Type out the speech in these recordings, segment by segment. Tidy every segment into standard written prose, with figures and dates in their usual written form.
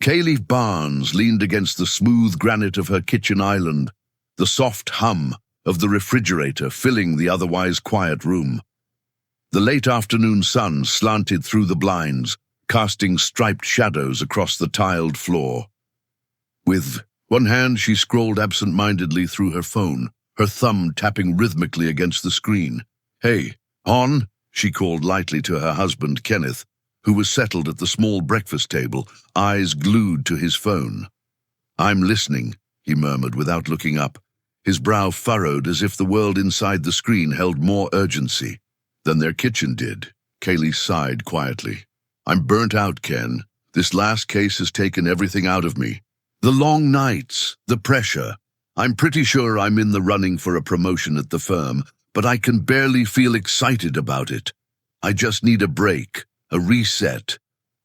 Kayleigh Barns leaned against the smooth granite of her kitchen island, the soft hum of the refrigerator filling the otherwise quiet room. The late afternoon sun slanted through the blinds, casting striped shadows across the tiled floor. With one hand, she scrolled absent-mindedly through her phone, her thumb tapping rhythmically against the screen. "Hey, on?" she called lightly to her husband, Kenneth, who was settled at the small breakfast table, eyes glued to his phone. "I'm listening," he murmured without looking up, his brow furrowed as if the world inside the screen held more urgency than their kitchen did. Kayleigh sighed quietly. "I'm burnt out, Ken. This last case has taken everything out of me. The long nights, the pressure. I'm pretty sure I'm in the running for a promotion at the firm, but I can barely feel excited about it. I just need a break, a reset.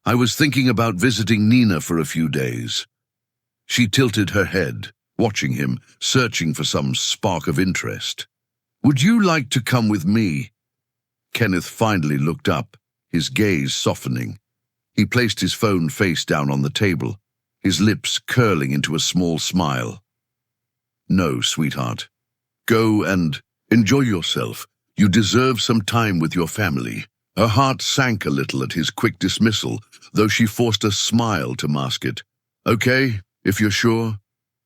I was thinking about visiting Nina for a few days." She tilted her head, watching him, searching for some spark of interest. "Would you like to come with me?" Kenneth finally looked up, his gaze softening. He placed his phone face down on the table, his lips curling into a small smile. "No, sweetheart. Go and enjoy yourself. You deserve some time with your family." Her heart sank a little at his quick dismissal, though she forced a smile to mask it. "Okay, if you're sure."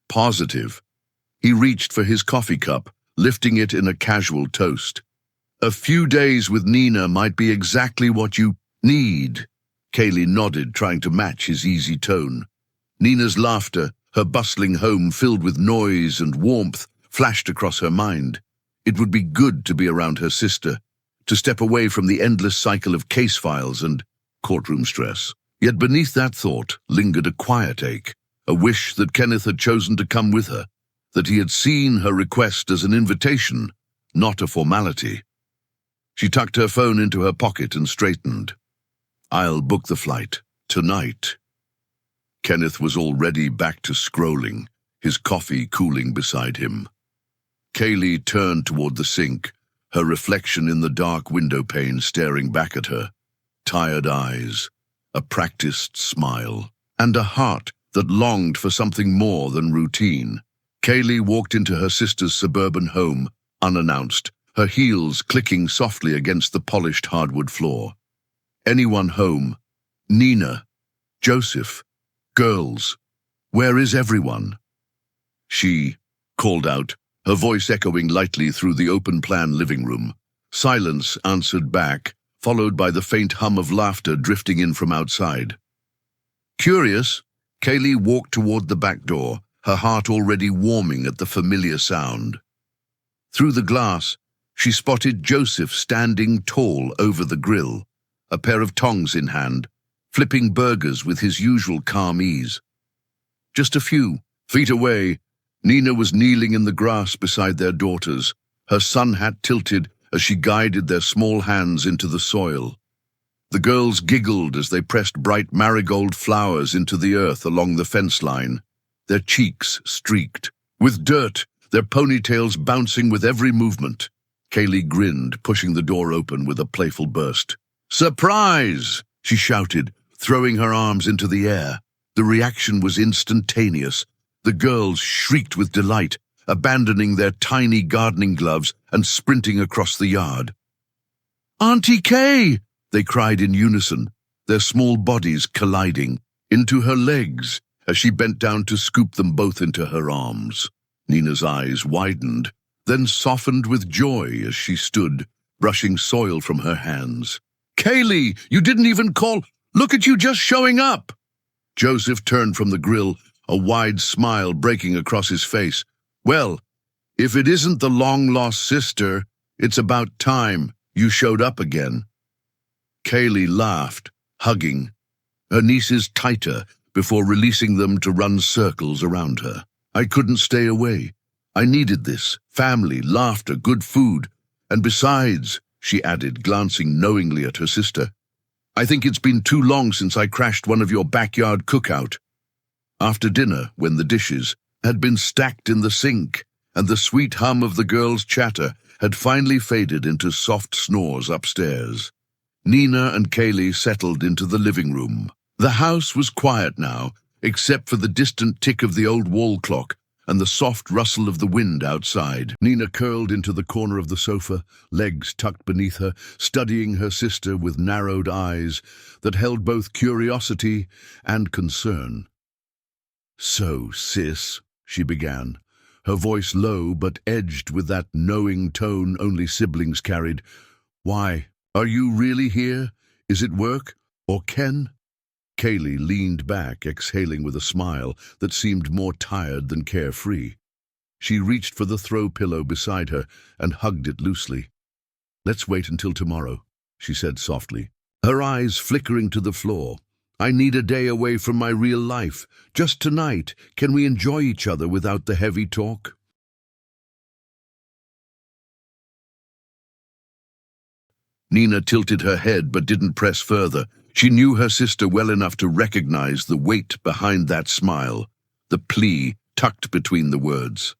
"Positive." He reached for his coffee cup, lifting it in a casual toast. "A few days with Nina might be exactly what you need." Kayleigh nodded, trying to match his easy tone. Nina's laughter, her bustling home filled with noise and warmth, flashed across her mind. It would be good to be around her sister, to step away from the endless cycle of case files and courtroom stress. Yet beneath that thought lingered a quiet ache, a wish that Kenneth had chosen to come with her, that he had seen her request as an invitation, not a formality. She tucked her phone into her pocket and straightened. "I'll book the flight, tonight." Kenneth was already back to scrolling, his coffee cooling beside him. Kayleigh turned toward the sink, her reflection in the dark window pane staring back at her. Tired eyes, a practiced smile, and a heart that longed for something more than routine. Kayleigh walked into her sister's suburban home, unannounced, her heels clicking softly against the polished hardwood floor. Anyone home? Nina? Joseph? Girls? Where is everyone? She called out, her voice echoing lightly through the open-plan living room. Silence answered back, followed by the faint hum of laughter drifting in from outside. Curious, Kayleigh walked toward the back door, her heart already warming at the familiar sound. Through the glass, she spotted Joseph standing tall over the grill, a pair of tongs in hand, flipping burgers with his usual calm ease. Just a few feet away, Nina was kneeling in the grass beside their daughters, her sun hat tilted as she guided their small hands into the soil. The girls giggled as they pressed bright marigold flowers into the earth along the fence line, their cheeks streaked with dirt, their ponytails bouncing with every movement. Kayleigh grinned, pushing the door open with a playful burst. "Surprise!" she shouted, throwing her arms into the air. The reaction was instantaneous. The girls shrieked with delight, abandoning their tiny gardening gloves and sprinting across the yard. "Auntie Kay!" they cried in unison, their small bodies colliding into her legs as she bent down to scoop them both into her arms. Nina's eyes widened, then softened with joy as she stood, brushing soil from her hands. "Kayleigh, you didn't even call! Look at you just showing up!" Joseph turned from the grill, a wide smile breaking across his face. "Well, if it isn't the long-lost sister, it's about time you showed up again." Kayleigh laughed, hugging her nieces tighter before releasing them to run circles around her. "I couldn't stay away. I needed this. Family, laughter, good food. And besides," she added, glancing knowingly at her sister, "I think it's been too long since I crashed one of your backyard cookout." After dinner, when the dishes had been stacked in the sink and the sweet hum of the girls' chatter had finally faded into soft snores upstairs, Nina and Kayleigh settled into the living room. The house was quiet now, except for the distant tick of the old wall clock and the soft rustle of the wind outside. Nina curled into the corner of the sofa, legs tucked beneath her, studying her sister with narrowed eyes that held both curiosity and concern. "So, sis," she began, her voice low but edged with that knowing tone only siblings carried. "Why, are you really here? Is it work? Or Ken?" Kayleigh leaned back, exhaling with a smile that seemed more tired than carefree. She reached for the throw pillow beside her and hugged it loosely. "Let's wait until tomorrow," she said softly, her eyes flickering to the floor. "I need a day away from my real life. Just tonight, can we enjoy each other without the heavy talk?" Nina tilted her head but didn't press further. She knew her sister well enough to recognize the weight behind that smile, the plea tucked between the words.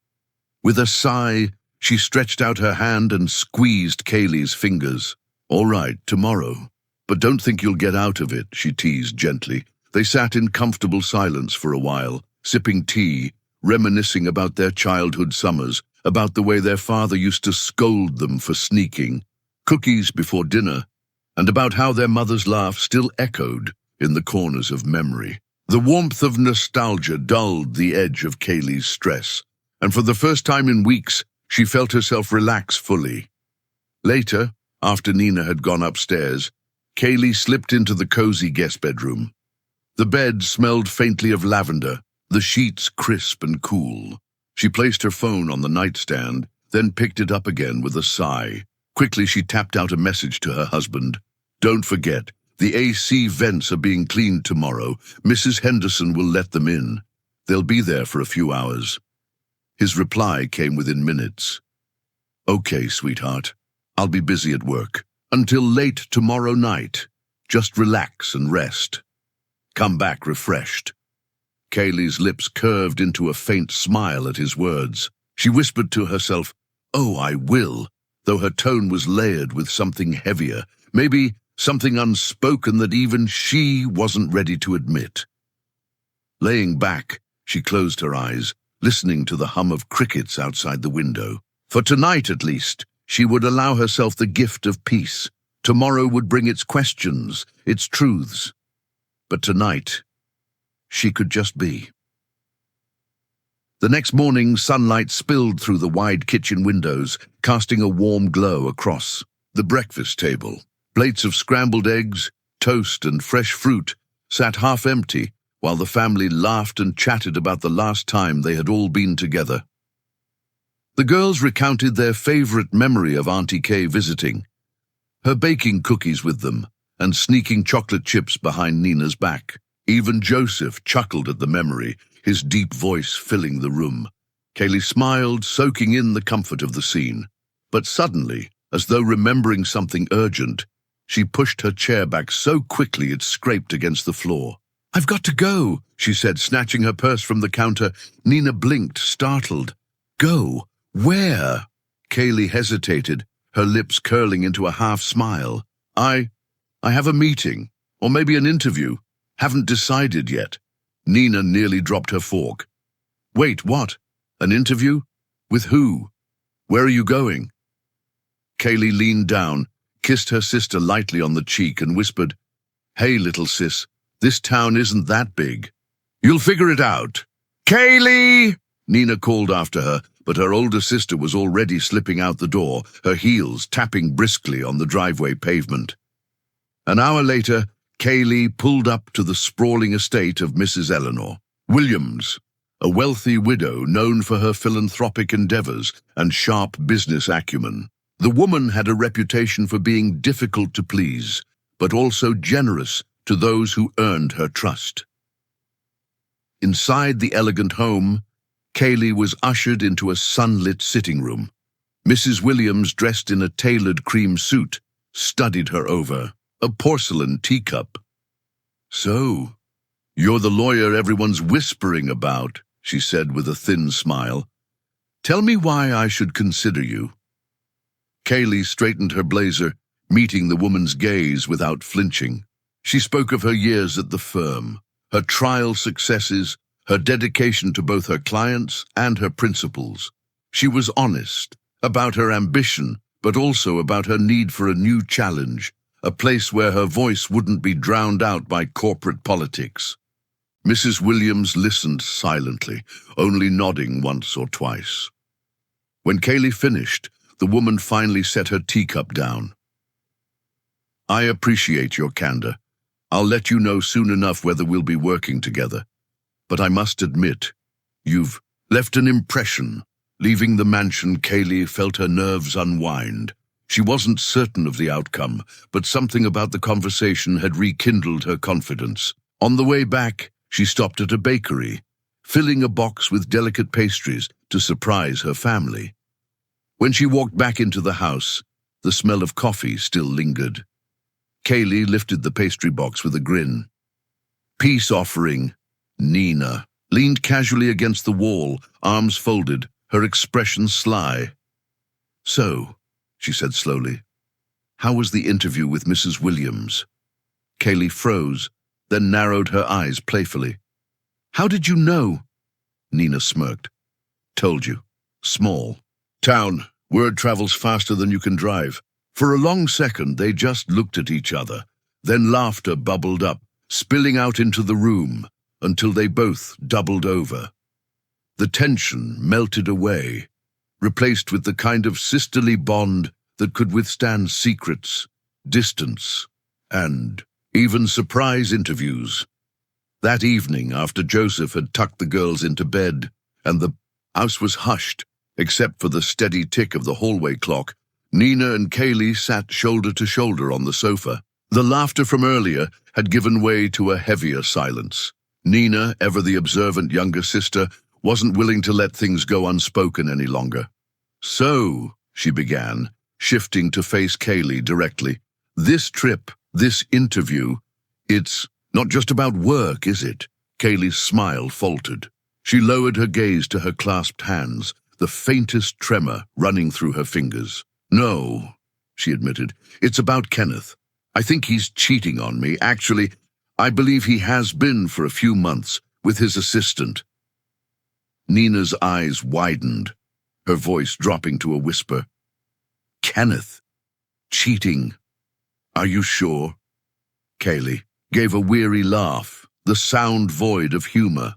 With a sigh, she stretched out her hand and squeezed Kayleigh's fingers. "All right, tomorrow. But don't think you'll get out of it," she teased gently. They sat in comfortable silence for a while, sipping tea, reminiscing about their childhood summers, about the way their father used to scold them for sneaking, cookies before dinner, and about how their mother's laugh still echoed in the corners of memory. The warmth of nostalgia dulled the edge of Kayleigh's stress, and for the first time in weeks, she felt herself relax fully. Later, after Nina had gone upstairs, Kayleigh slipped into the cozy guest bedroom. The bed smelled faintly of lavender, the sheets crisp and cool. She placed her phone on the nightstand, then picked it up again with a sigh. Quickly, she tapped out a message to her husband. "Don't forget, the AC vents are being cleaned tomorrow. Mrs. Henderson will let them in. They'll be there for a few hours." His reply came within minutes. "Okay, sweetheart. I'll be busy at work. Until late tomorrow night. Just relax and rest. Come back refreshed." Kayleigh's lips curved into a faint smile at his words. She whispered to herself, "Oh, I will," though her tone was layered with something heavier, maybe something unspoken that even she wasn't ready to admit. Laying back, she closed her eyes, listening to the hum of crickets outside the window. For tonight, at least, she would allow herself the gift of peace. Tomorrow would bring its questions, its truths. But tonight, she could just be. The next morning, sunlight spilled through the wide kitchen windows, casting a warm glow across the breakfast table. Plates of scrambled eggs, toast, and fresh fruit sat half empty, while the family laughed and chatted about the last time they had all been together. The girls recounted their favorite memory of Auntie Kay visiting, her baking cookies with them and sneaking chocolate chips behind Nina's back. Even Joseph chuckled at the memory, his deep voice filling the room. Kayleigh smiled, soaking in the comfort of the scene. But suddenly, as though remembering something urgent, she pushed her chair back so quickly it scraped against the floor. "I've got to go," she said, snatching her purse from the counter. Nina blinked, startled. "Go? Where?" Kayleigh hesitated, her lips curling into a half-smile. I have a meeting, or maybe an interview. Haven't decided yet." Nina nearly dropped her fork. "Wait, what? An interview? With who? Where are you going?" Kayleigh leaned down, kissed her sister lightly on the cheek and whispered, "Hey, little sis, this town isn't that big. You'll figure it out." "Kayleigh!" Nina called after her, but her older sister was already slipping out the door, her heels tapping briskly on the driveway pavement. An hour later, Kayleigh pulled up to the sprawling estate of Mrs. Eleanor Williams, a wealthy widow known for her philanthropic endeavors and sharp business acumen. The woman had a reputation for being difficult to please, but also generous to those who earned her trust. Inside the elegant home, Kayleigh was ushered into a sunlit sitting room. Mrs. Williams, dressed in a tailored cream suit, studied her over. A porcelain teacup. "So, you're the lawyer everyone's whispering about," she said with a thin smile. "Tell me why I should consider you." Kayleigh straightened her blazer, meeting the woman's gaze without flinching. She spoke of her years at the firm, her trial successes, her dedication to both her clients and her principals. She was honest about her ambition, but also about her need for a new challenge, a place where her voice wouldn't be drowned out by corporate politics. Mrs. Williams listened silently, only nodding once or twice. When Kayleigh finished, the woman finally set her teacup down. "I appreciate your candor. I'll let you know soon enough whether we'll be working together. But I must admit, you've left an impression." Leaving the mansion, Kayleigh felt her nerves unwind. She wasn't certain of the outcome, but something about the conversation had rekindled her confidence. On the way back, she stopped at a bakery, filling a box with delicate pastries to surprise her family. When she walked back into the house, the smell of coffee still lingered. Kayleigh lifted the pastry box with a grin. Peace offering. Nina leaned casually against the wall, arms folded, her expression sly. "So," she said slowly, "how was the interview with Mrs. Williams?" Kayleigh froze, then narrowed her eyes playfully. "How did you know?" Nina smirked. "Told you. Small. Town. Word travels faster than you can drive." For a long second, they just looked at each other. Then laughter bubbled up, spilling out into the room, until they both doubled over. The tension melted away, replaced with the kind of sisterly bond that could withstand secrets, distance, and even surprise interviews. That evening, after Joseph had tucked the girls into bed, and the house was hushed, except for the steady tick of the hallway clock, Nina and Kayleigh sat shoulder to shoulder on the sofa. The laughter from earlier had given way to a heavier silence. Nina, ever the observant younger sister, wasn't willing to let things go unspoken any longer. "So," she began, shifting to face Kayleigh directly, "this trip, this interview, it's not just about work, is it?" Kayleigh's smile faltered. She lowered her gaze to her clasped hands, the faintest tremor running through her fingers. "No," she admitted, "it's about Kenneth. I think he's cheating on me. Actually, I believe he has been for a few months with his assistant." Nina's eyes widened, her voice dropping to a whisper. "Kenneth? Cheating? Are you sure?" Kayleigh gave a weary laugh, the sound void of humor.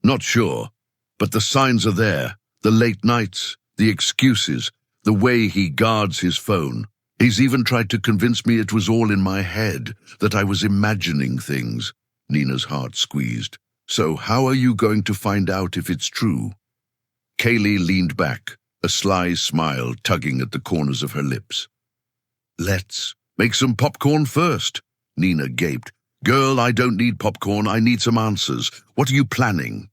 "Not sure, but the signs are there. The late nights, the excuses, the way he guards his phone. He's even tried to convince me it was all in my head, that I was imagining things." Nina's heart squeezed. "So how are you going to find out if it's true?" Kayleigh leaned back, a sly smile tugging at the corners of her lips. "Let's make some popcorn first," Nina gaped. "Girl, I don't need popcorn, I need some answers. What are you planning?"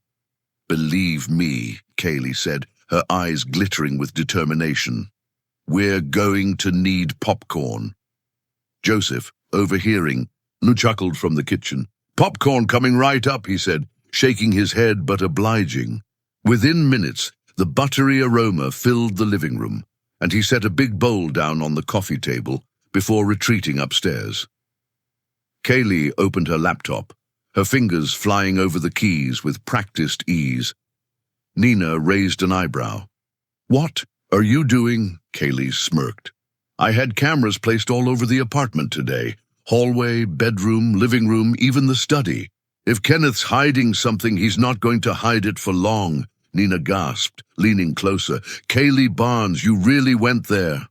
"Believe me," Kayleigh said, her eyes glittering with determination. "We're going to need popcorn." Joseph, overhearing, chuckled from the kitchen. "Popcorn coming right up," he said, shaking his head but obliging. Within minutes, the buttery aroma filled the living room, and he set a big bowl down on the coffee table before retreating upstairs. Kayleigh opened her laptop, her fingers flying over the keys with practiced ease. Nina raised an eyebrow. "What are you doing?" Kayleigh smirked. "I had cameras placed all over the apartment today. Hallway, bedroom, living room, even the study. If Kenneth's hiding something, he's not going to hide it for long," Nina gasped, leaning closer. "Kayleigh Barns, you really went there?"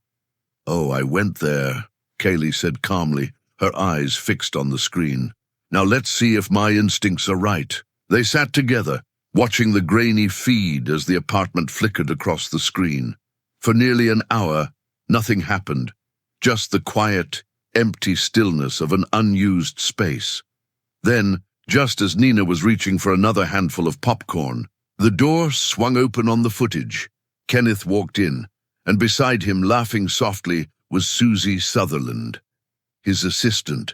"Oh, I went there," Kayleigh said calmly, her eyes fixed on the screen. "Now let's see if my instincts are right." They sat together, watching the grainy feed as the apartment flickered across the screen. For nearly an hour, nothing happened, just the quiet, empty stillness of an unused space. Then, just as Nina was reaching for another handful of popcorn, the door swung open on the footage. Kenneth walked in, and beside him, laughing softly, was Susie Sutherland, his assistant.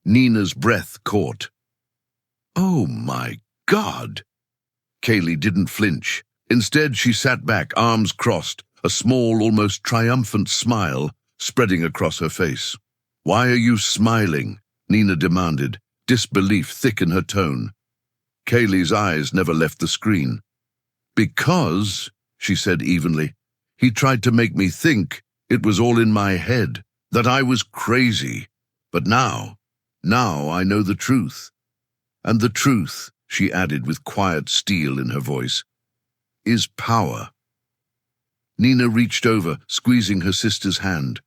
Nina's breath caught. "Oh my God!" Kayleigh didn't flinch. Instead, she sat back, arms crossed, a small, almost triumphant smile spreading across her face. "Why are you smiling?" Nina demanded, disbelief thick in her tone. Kayleigh's eyes never left the screen. "Because," she said evenly, "he tried to make me think it was all in my head, that I was crazy. But now I know the truth. And the truth," she added with quiet steel in her voice, "is power." Nina reached over, squeezing her sister's hand.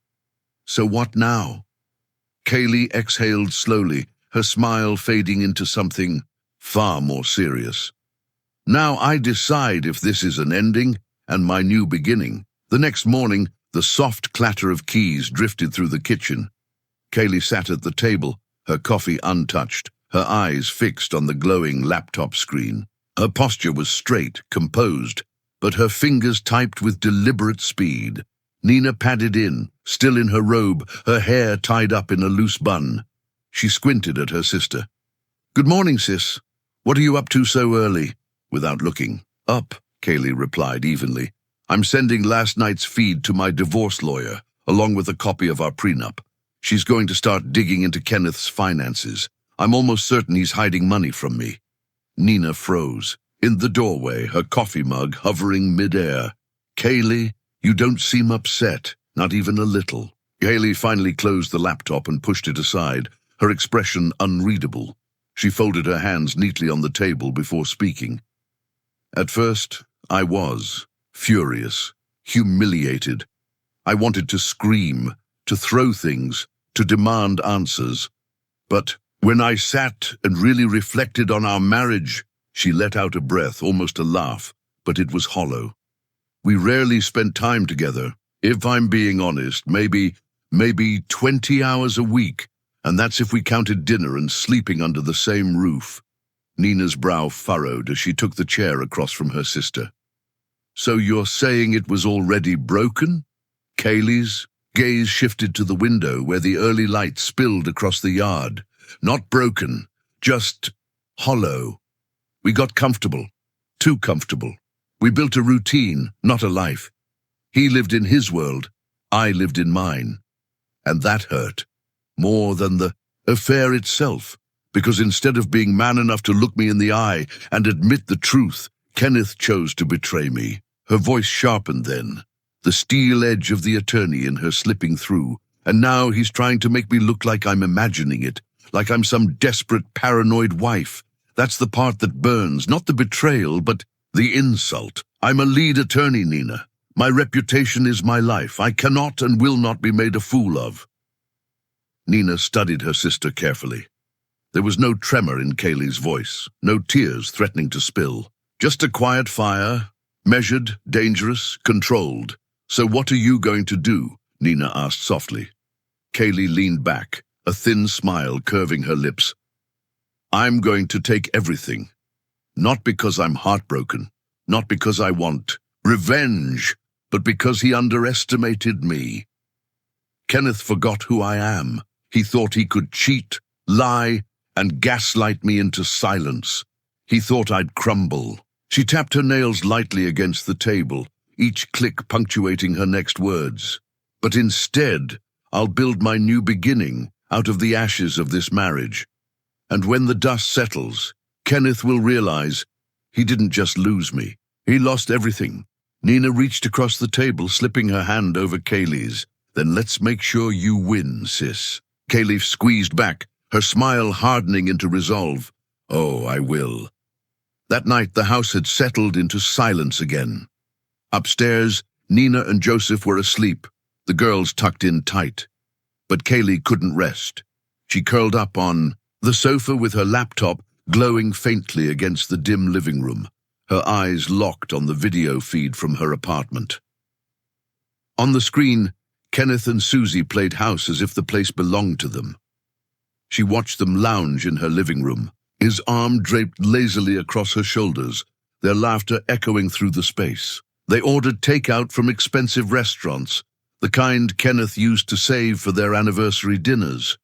"So what now?" Kayleigh exhaled slowly, her smile fading into something far more serious. "Now I decide if this is an ending and my new beginning." The next morning, the soft clatter of keys drifted through the kitchen. Kayleigh sat at the table, her coffee untouched, her eyes fixed on the glowing laptop screen. Her posture was straight, composed, but her fingers typed with deliberate speed. Nina padded in, still in her robe, her hair tied up in a loose bun. She squinted at her sister. "Good morning, sis. What are you up to so early?" Without looking. "Up," Kayleigh replied evenly. "I'm sending last night's feed to my divorce lawyer, along with a copy of our prenup. She's going to start digging into Kenneth's finances. I'm almost certain he's hiding money from me." Nina froze. In the doorway, her coffee mug hovering midair. "Kayleigh, you don't seem upset, not even a little." Kayleigh finally closed the laptop and pushed it aside, her expression unreadable. She folded her hands neatly on the table before speaking. "At first, I was furious, humiliated. I wanted to scream, to throw things, to demand answers. But when I sat and really reflected on our marriage," she let out a breath, almost a laugh, but it was hollow. "We rarely spent time together. If I'm being honest, maybe 20 hours a week, and that's if we counted dinner and sleeping under the same roof." Nina's brow furrowed as she took the chair across from her sister. "So you're saying it was already broken?" Kayleigh's gaze shifted to the window where the early light spilled across the yard. "Not broken, just hollow. We got comfortable, too comfortable. We built a routine, not a life. He lived in his world, I lived in mine. And that hurt, more than the affair itself, because instead of being man enough to look me in the eye and admit the truth, Kenneth chose to betray me." Her voice sharpened then, the steel edge of the attorney in her slipping through. "And now he's trying to make me look like I'm imagining it, like I'm some desperate, paranoid wife. That's the part that burns, not the betrayal, but the insult. I'm a lead attorney, Nina. My reputation is my life. I cannot and will not be made a fool of." Nina studied her sister carefully. There was no tremor in Kayleigh's voice, no tears threatening to spill. Just a quiet fire, measured, dangerous, controlled. "So what are you going to do?" Nina asked softly. Kayleigh leaned back, a thin smile curving her lips. "I'm going to take everything. Not because I'm heartbroken, not because I want revenge, but because he underestimated me. Kenneth forgot who I am. He thought he could cheat, lie, and gaslight me into silence. He thought I'd crumble." She tapped her nails lightly against the table, each click punctuating her next words. "But instead, I'll build my new beginning out of the ashes of this marriage. And when the dust settles, Kenneth will realize he didn't just lose me. He lost everything." Nina reached across the table, slipping her hand over Kayleigh's. "Then let's make sure you win, sis." Kayleigh squeezed back, her smile hardening into resolve. "Oh, I will." That night, the house had settled into silence again. Upstairs, Nina and Joseph were asleep, the girls tucked in tight. But Kayleigh couldn't rest. She curled up on the sofa with her laptop glowing faintly against the dim living room, her eyes locked on the video feed from her apartment. On the screen, Kenneth and Susie played house as if the place belonged to them. She watched them lounge in her living room, his arm draped lazily across her shoulders, their laughter echoing through the space. They ordered takeout from expensive restaurants, the kind Kenneth used to save for their anniversary dinners.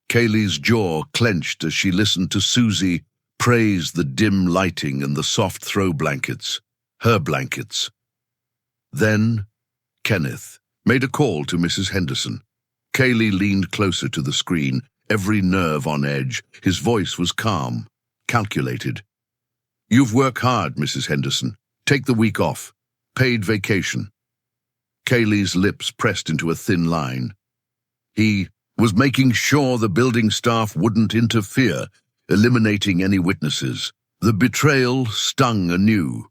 Kayleigh's jaw clenched as she listened to Susie praise the dim lighting and the soft throw blankets, her blankets. Then, Kenneth made a call to Mrs. Henderson. Kayleigh leaned closer to the screen, every nerve on edge. His voice was calm, calculated. "You've worked hard, Mrs. Henderson. Take the week off. Paid vacation." Kayleigh's lips pressed into a thin line. He was making sure the building staff wouldn't interfere, eliminating any witnesses. The betrayal stung anew.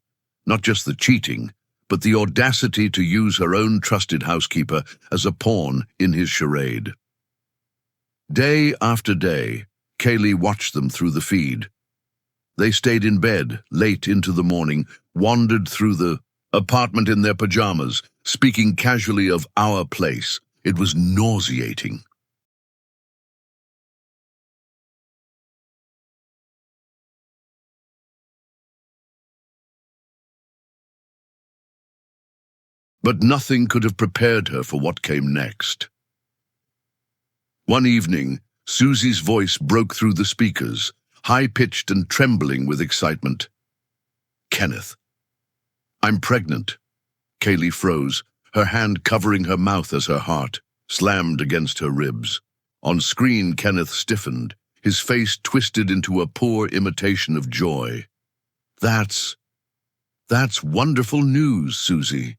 Not just the cheating, but the audacity to use her own trusted housekeeper as a pawn in his charade. Day after day, Kayleigh watched them through the feed. They stayed in bed late into the morning, wandered through the apartment in their pajamas, speaking casually of our place. It was nauseating. But nothing could have prepared her for what came next. One evening, Susie's voice broke through the speakers, high-pitched and trembling with excitement. "Kenneth, I'm pregnant." Kayleigh froze, her hand covering her mouth as her heart slammed against her ribs. On screen, Kenneth stiffened, his face twisted into a poor imitation of joy. That's wonderful news, Susie."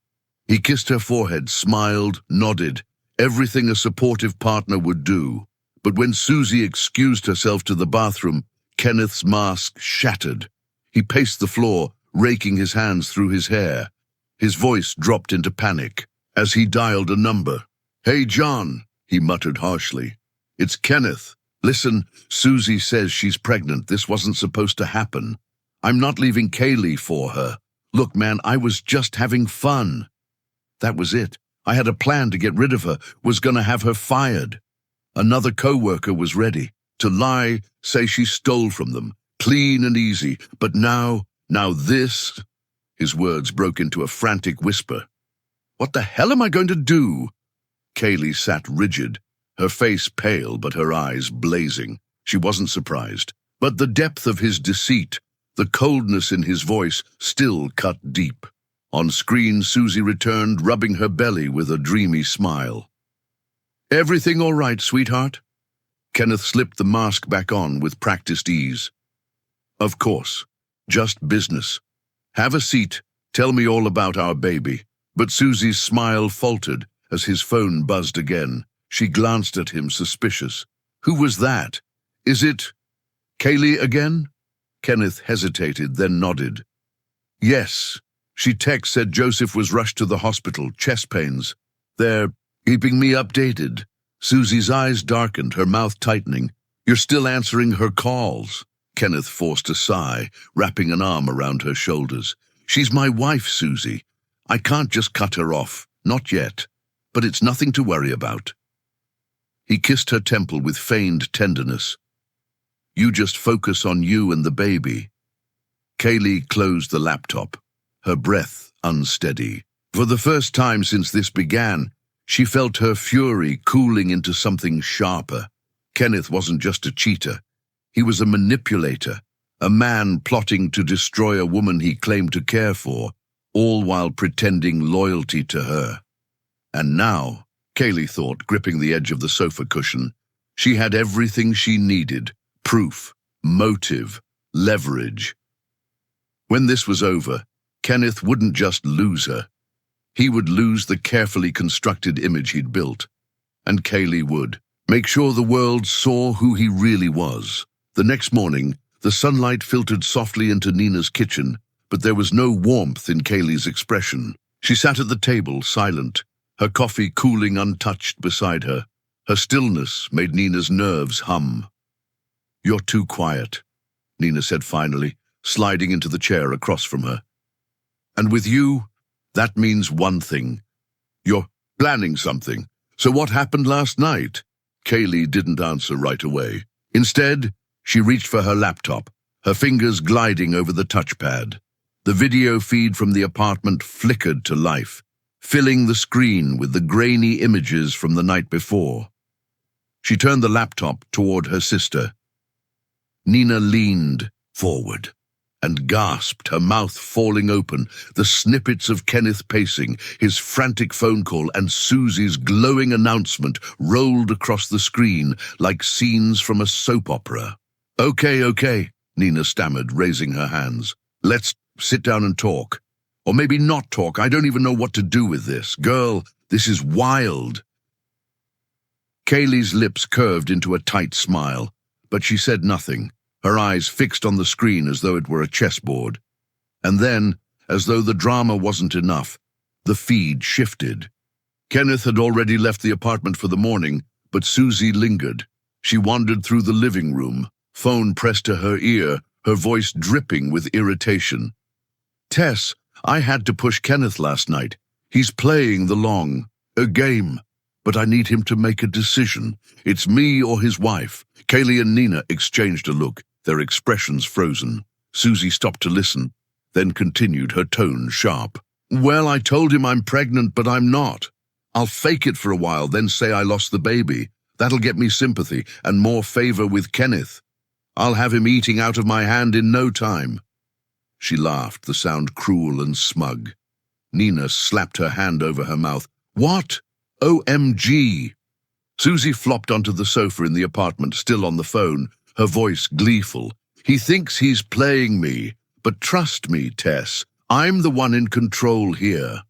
He kissed her forehead, smiled, nodded, everything a supportive partner would do. But when Susie excused herself to the bathroom, Kenneth's mask shattered. He paced the floor, raking his hands through his hair. His voice dropped into panic as he dialed a number. "Hey, John," he muttered harshly. "It's Kenneth. Listen, Susie says she's pregnant. This wasn't supposed to happen. I'm not leaving Kayleigh for her. Look, man, I was just having fun." That was it. I had a plan to get rid of her, was going to have her fired. Another co-worker was ready to lie, say she stole from them, clean and easy. But now this... His words broke into a frantic whisper. "What the hell am I going to do?" Kayleigh sat rigid, her face pale but her eyes blazing. She wasn't surprised. But the depth of his deceit, the coldness in his voice, still cut deep. On screen, Susie returned, rubbing her belly with a dreamy smile. "Everything all right, sweetheart?" Kenneth slipped the mask back on with practiced ease. "Of course. Just business. Have a seat. Tell me all about our baby." But Susie's smile faltered as his phone buzzed again. She glanced at him, suspicious. "Who was that? Is it Kayleigh again?" Kenneth hesitated, then nodded. "Yes. She said Joseph was rushed to the hospital, chest pains. They're keeping me updated." Susie's eyes darkened, her mouth tightening. "You're still answering her calls." Kenneth forced a sigh, wrapping an arm around her shoulders. "She's my wife, Susie. I can't just cut her off. Not yet. But it's nothing to worry about." He kissed her temple with feigned tenderness. "You just focus on you and the baby." Kayleigh closed the laptop, her breath unsteady. For the first time since this began, she felt her fury cooling into something sharper. Kenneth wasn't just a cheater. He was a manipulator, a man plotting to destroy a woman he claimed to care for, all while pretending loyalty to her. And now, Kayleigh thought, gripping the edge of the sofa cushion, she had everything she needed: proof, motive, leverage. When this was over, Kenneth wouldn't just lose her. He would lose the carefully constructed image he'd built. And Kayleigh would make sure the world saw who he really was. The next morning, the sunlight filtered softly into Nina's kitchen, but there was no warmth in Kayleigh's expression. She sat at the table, silent, her coffee cooling untouched beside her. Her stillness made Nina's nerves hum. "You're too quiet," Nina said finally, sliding into the chair across from her. "And with you, that means one thing. You're planning something. So what happened last night?" Kayleigh didn't answer right away. Instead, she reached for her laptop, her fingers gliding over the touchpad. The video feed from the apartment flickered to life, filling the screen with the grainy images from the night before. She turned the laptop toward her sister. Nina leaned forward, and gasped, her mouth falling open, the snippets of Kenneth pacing, his frantic phone call, and Susie's glowing announcement rolled across the screen like scenes from a soap opera. Okay, Nina stammered, raising her hands. Let's sit down and talk. Or maybe not talk. I don't even know what to do with this. Girl, this is wild. Kayleigh's lips curved into a tight smile, but she said nothing, her eyes fixed on the screen as though it were a chessboard. And then, as though the drama wasn't enough, the feed shifted. Kenneth had already left the apartment for the morning, but Susie lingered. She wandered through the living room, phone pressed to her ear, her voice dripping with irritation. Tess, I had to push Kenneth last night. He's playing a game. But I need him to make a decision. It's me or his wife. Kayleigh and Nina exchanged a look, their expressions frozen. Susie stopped to listen, then continued, her tone sharp. Well, I told him I'm pregnant, but I'm not. I'll fake it for a while, then say I lost the baby. That'll get me sympathy and more favor with Kenneth. I'll have him eating out of my hand in no time. She laughed, the sound cruel and smug. Nina slapped her hand over her mouth. What? OMG! Susie flopped onto the sofa in the apartment, still on the phone, her voice gleeful. He thinks he's playing me, but trust me, Tess, I'm the one in control here.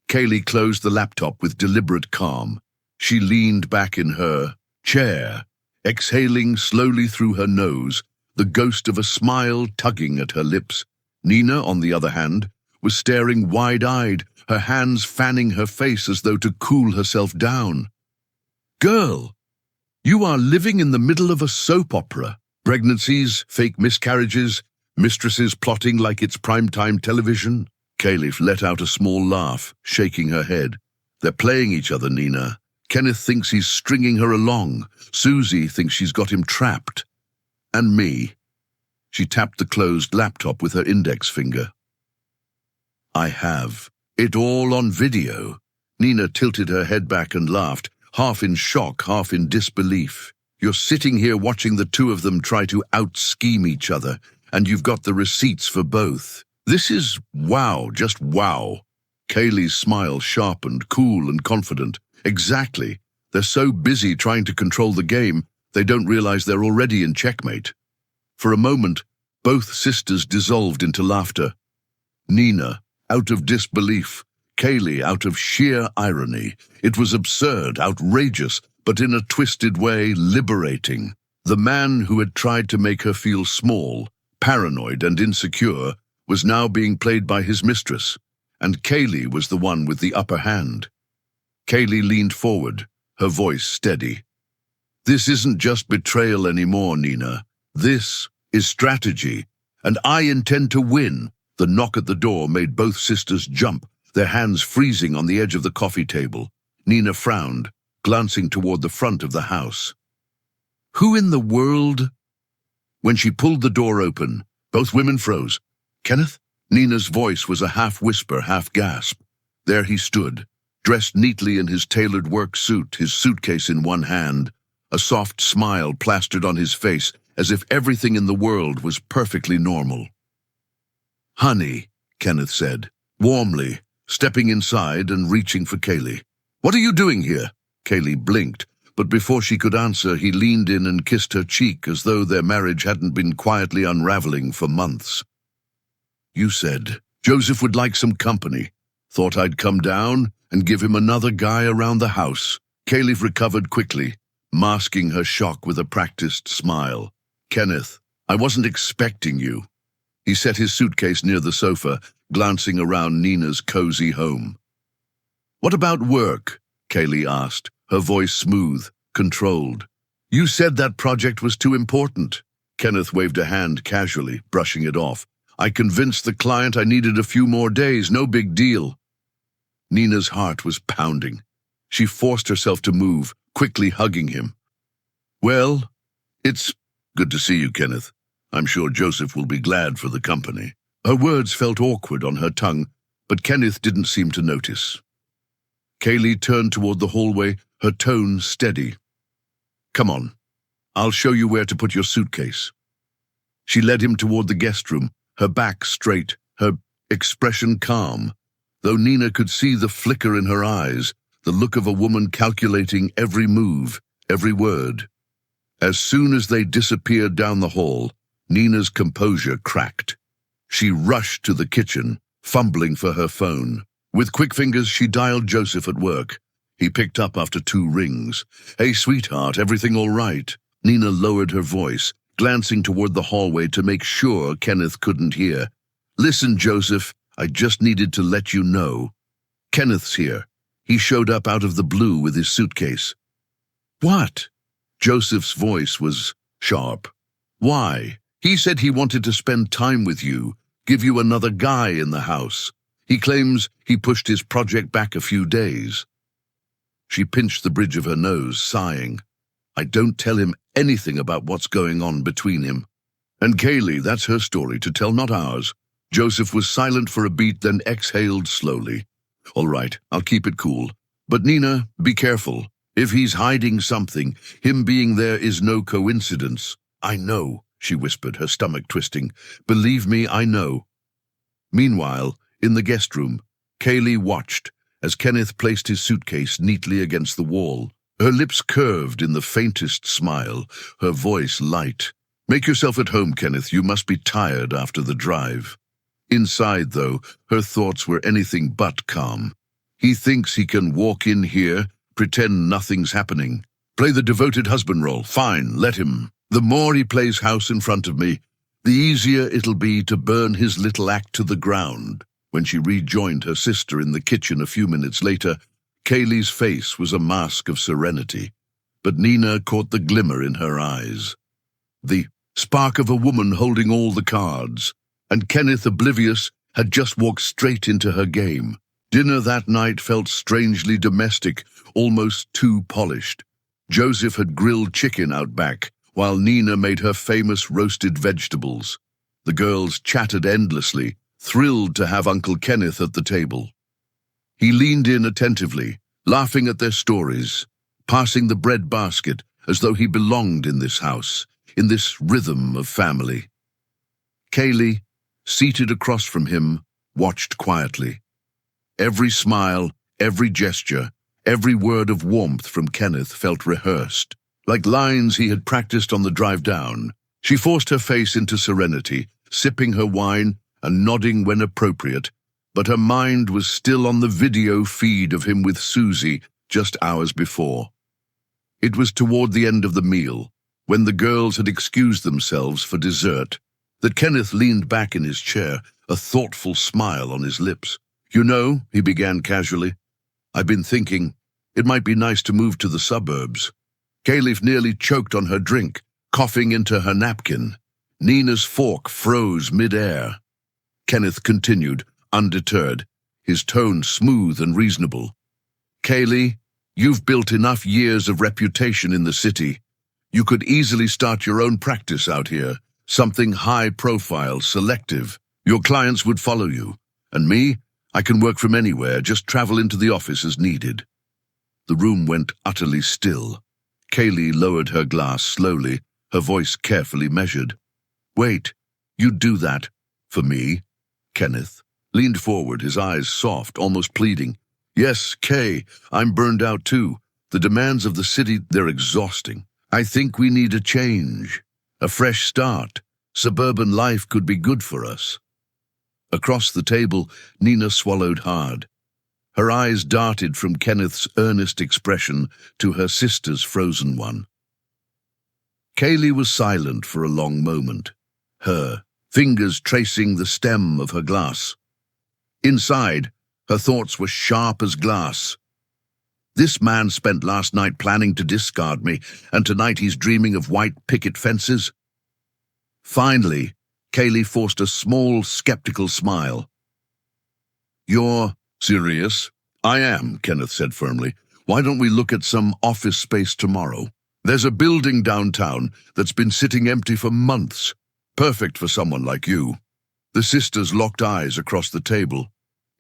Kayleigh closed the laptop with deliberate calm. She leaned back in her chair, exhaling slowly through her nose, the ghost of a smile tugging at her lips. Nina, on the other hand, was staring wide-eyed, her hands fanning her face as though to cool herself down. Girl, you are living in the middle of a soap opera. Pregnancies, fake miscarriages, mistresses plotting like it's primetime television. Kayleigh let out a small laugh, shaking her head. They're playing each other, Nina. Kenneth thinks he's stringing her along. Susie thinks she's got him trapped. And me. She tapped the closed laptop with her index finger. I have. It all on video. Nina tilted her head back and laughed, half in shock, half in disbelief. You're sitting here watching the two of them try to out-scheme each other, and you've got the receipts for both. This is wow, just wow. Kayleigh's smile sharpened, cool and confident. Exactly. They're so busy trying to control the game, they don't realize they're already in checkmate. For a moment, both sisters dissolved into laughter. Nina, out of disbelief, Kayleigh out of sheer irony. It was absurd, outrageous, but in a twisted way, liberating. The man who had tried to make her feel small, paranoid and insecure, was now being played by his mistress, and Kayleigh was the one with the upper hand. Kayleigh leaned forward, her voice steady. This isn't just betrayal anymore, Nina. This is strategy, and I intend to win. The knock at the door made both sisters jump, their hands freezing on the edge of the coffee table. Nina frowned, glancing toward the front of the house. Who in the world? When she pulled the door open, both women froze. Kenneth? Nina's voice was a half-whisper, half-gasp. There he stood, dressed neatly in his tailored work suit, his suitcase in one hand, a soft smile plastered on his face, as if everything in the world was perfectly normal. Honey, Kenneth said, warmly, stepping inside and reaching for Kayleigh. What are you doing here? Kayleigh blinked, but before she could answer, he leaned in and kissed her cheek as though their marriage hadn't been quietly unraveling for months. You said Joseph would like some company. Thought I'd come down and give him another guy around the house. Kayleigh recovered quickly, masking her shock with a practiced smile. Kenneth, I wasn't expecting you. He set his suitcase near the sofa, glancing around Nina's cozy home. What about work? Kayleigh asked, her voice smooth, controlled. You said that project was too important. Kenneth waved a hand casually, brushing it off. I convinced the client I needed a few more days, no big deal. Nina's heart was pounding. She forced herself to move, quickly hugging him. Well, it's good to see you, Kenneth. I'm sure Joseph will be glad for the company. Her words felt awkward on her tongue, but Kenneth didn't seem to notice. Kayleigh turned toward the hallway, her tone steady. Come on, I'll show you where to put your suitcase. She led him toward the guest room, her back straight, her expression calm, though Nina could see the flicker in her eyes, the look of a woman calculating every move, every word. As soon as they disappeared down the hall, Nina's composure cracked. She rushed to the kitchen, fumbling for her phone. With quick fingers, she dialed Joseph at work. He picked up after 2 rings. "Hey, sweetheart, everything all right?" Nina lowered her voice, glancing toward the hallway to make sure Kenneth couldn't hear. "Listen, Joseph, I just needed to let you know. Kenneth's here." He showed up out of the blue with his suitcase. "What?" Joseph's voice was sharp. "Why? He said he wanted to spend time with you, give you another guy in the house. He claims he pushed his project back a few days." She pinched the bridge of her nose, sighing. "I don't tell him anything about what's going on between him. And Kayleigh, that's her story to tell, not ours." Joseph was silent for a beat, then exhaled slowly. "All right, I'll keep it cool. But Nina, be careful. If he's hiding something, him being there is no coincidence." "I know," she whispered, her stomach twisting. "Believe me, I know." Meanwhile, in the guest room, Kayleigh watched as Kenneth placed his suitcase neatly against the wall. Her lips curved in the faintest smile, her voice light. "Make yourself at home, Kenneth. You must be tired after the drive." Inside, though, her thoughts were anything but calm. He thinks he can walk in here, pretend nothing's happening. Play the devoted husband role. Fine, let him. The more he plays house in front of me, the easier it'll be to burn his little act to the ground. When she rejoined her sister in the kitchen a few minutes later, Kayleigh's face was a mask of serenity, but Nina caught the glimmer in her eyes. The spark of a woman holding all the cards, and Kenneth, oblivious, had just walked straight into her game. Dinner that night felt strangely domestic, almost too polished. Joseph had grilled chicken out back, while Nina made her famous roasted vegetables. The girls chattered endlessly, thrilled to have Uncle Kenneth at the table. He leaned in attentively, laughing at their stories, passing the bread basket as though he belonged in this house, in this rhythm of family. Kayleigh, seated across from him, watched quietly. Every smile, every gesture, every word of warmth from Kenneth felt rehearsed, like lines he had practiced on the drive down. She forced her face into serenity, sipping her wine and nodding when appropriate, but her mind was still on the video feed of him with Susie just hours before. It was toward the end of the meal, when the girls had excused themselves for dessert, that Kenneth leaned back in his chair, a thoughtful smile on his lips. "You know," he began casually, "I've been thinking it might be nice to move to the suburbs." Kayleigh nearly choked on her drink, coughing into her napkin. Nina's fork froze mid-air. Kenneth continued, undeterred, his tone smooth and reasonable. "Kayleigh, you've built enough years of reputation in the city. You could easily start your own practice out here, something high-profile, selective. Your clients would follow you. And me, I can work from anywhere, just travel into the office as needed." The room went utterly still. Kayleigh lowered her glass slowly, her voice carefully measured. "Wait, you'd do that for me?" Kenneth leaned forward, his eyes soft, almost pleading. "Yes, Kay, I'm burned out too. The demands of the city, they're exhausting. I think we need a change, a fresh start. Suburban life could be good for us." Across the table, Nina swallowed hard. Her eyes darted from Kenneth's earnest expression to her sister's frozen one. Kayleigh was silent for a long moment, her fingers tracing the stem of her glass. Inside, her thoughts were sharp as glass. This man spent last night planning to discard me, and tonight he's dreaming of white picket fences. Finally, Kayleigh forced a small, skeptical smile. "You're serious?" "I am," Kenneth said firmly. "Why don't we look at some office space tomorrow? There's a building downtown that's been sitting empty for months. Perfect for someone like you." The sisters locked eyes across the table.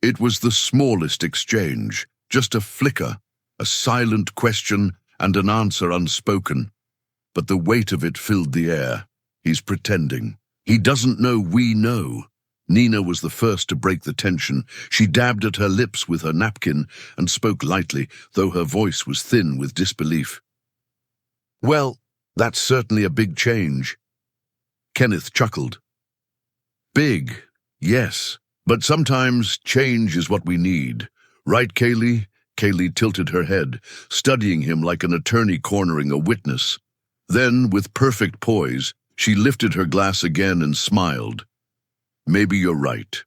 It was the smallest exchange, just a flicker, a silent question and an answer unspoken. But the weight of it filled the air. "He's pretending," He doesn't know we know. Nina was the first to break the tension. She dabbed at her lips with her napkin and spoke lightly, though her voice was thin with disbelief. Well, that's certainly a big change. Kenneth chuckled. Big, yes, but sometimes change is what we need. Right, Kayleigh? Kayleigh tilted her head, studying him like an attorney cornering a witness. Then, with perfect poise, she lifted her glass again and smiled. Maybe you're right.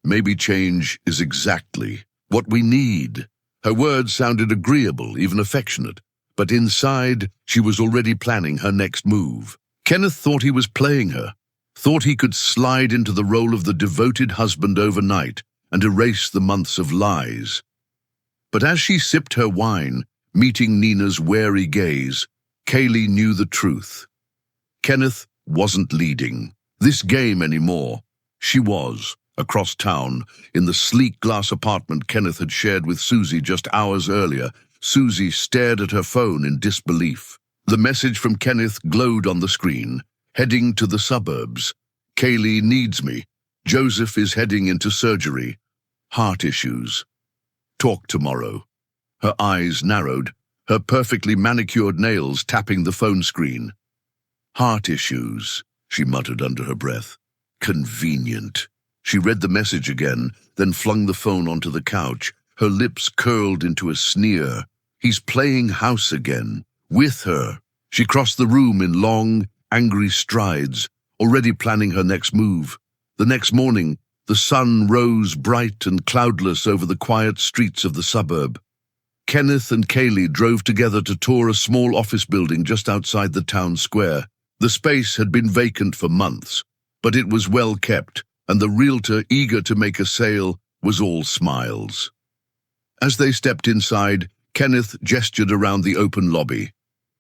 Maybe change is exactly what we need. Her words sounded agreeable, even affectionate, but inside she was already planning her next move. Kenneth thought he was playing her, thought he could slide into the role of the devoted husband overnight and erase the months of lies. But as she sipped her wine, meeting Nina's wary gaze, Kayleigh knew the truth. Kenneth wasn't leading this game anymore. She was, across town, in the sleek glass apartment Kenneth had shared with Susie just hours earlier. Susie stared at her phone in disbelief. The message from Kenneth glowed on the screen. Heading to the suburbs. Kayleigh needs me. Joseph is heading into surgery. Heart issues. Talk tomorrow. Her eyes narrowed, her perfectly manicured nails tapping the phone screen. Heart issues, she muttered under her breath. Convenient. She read the message again, then flung the phone onto the couch, her lips curled into a sneer. He's playing house again. With her. She crossed the room in long, angry strides, already planning her next move. The next morning, the sun rose bright and cloudless over the quiet streets of the suburb. Kenneth and Kayleigh drove together to tour a small office building just outside the town square. The space had been vacant for months, but it was well kept, and the realtor, eager to make a sale, was all smiles. As they stepped inside, Kenneth gestured around the open lobby.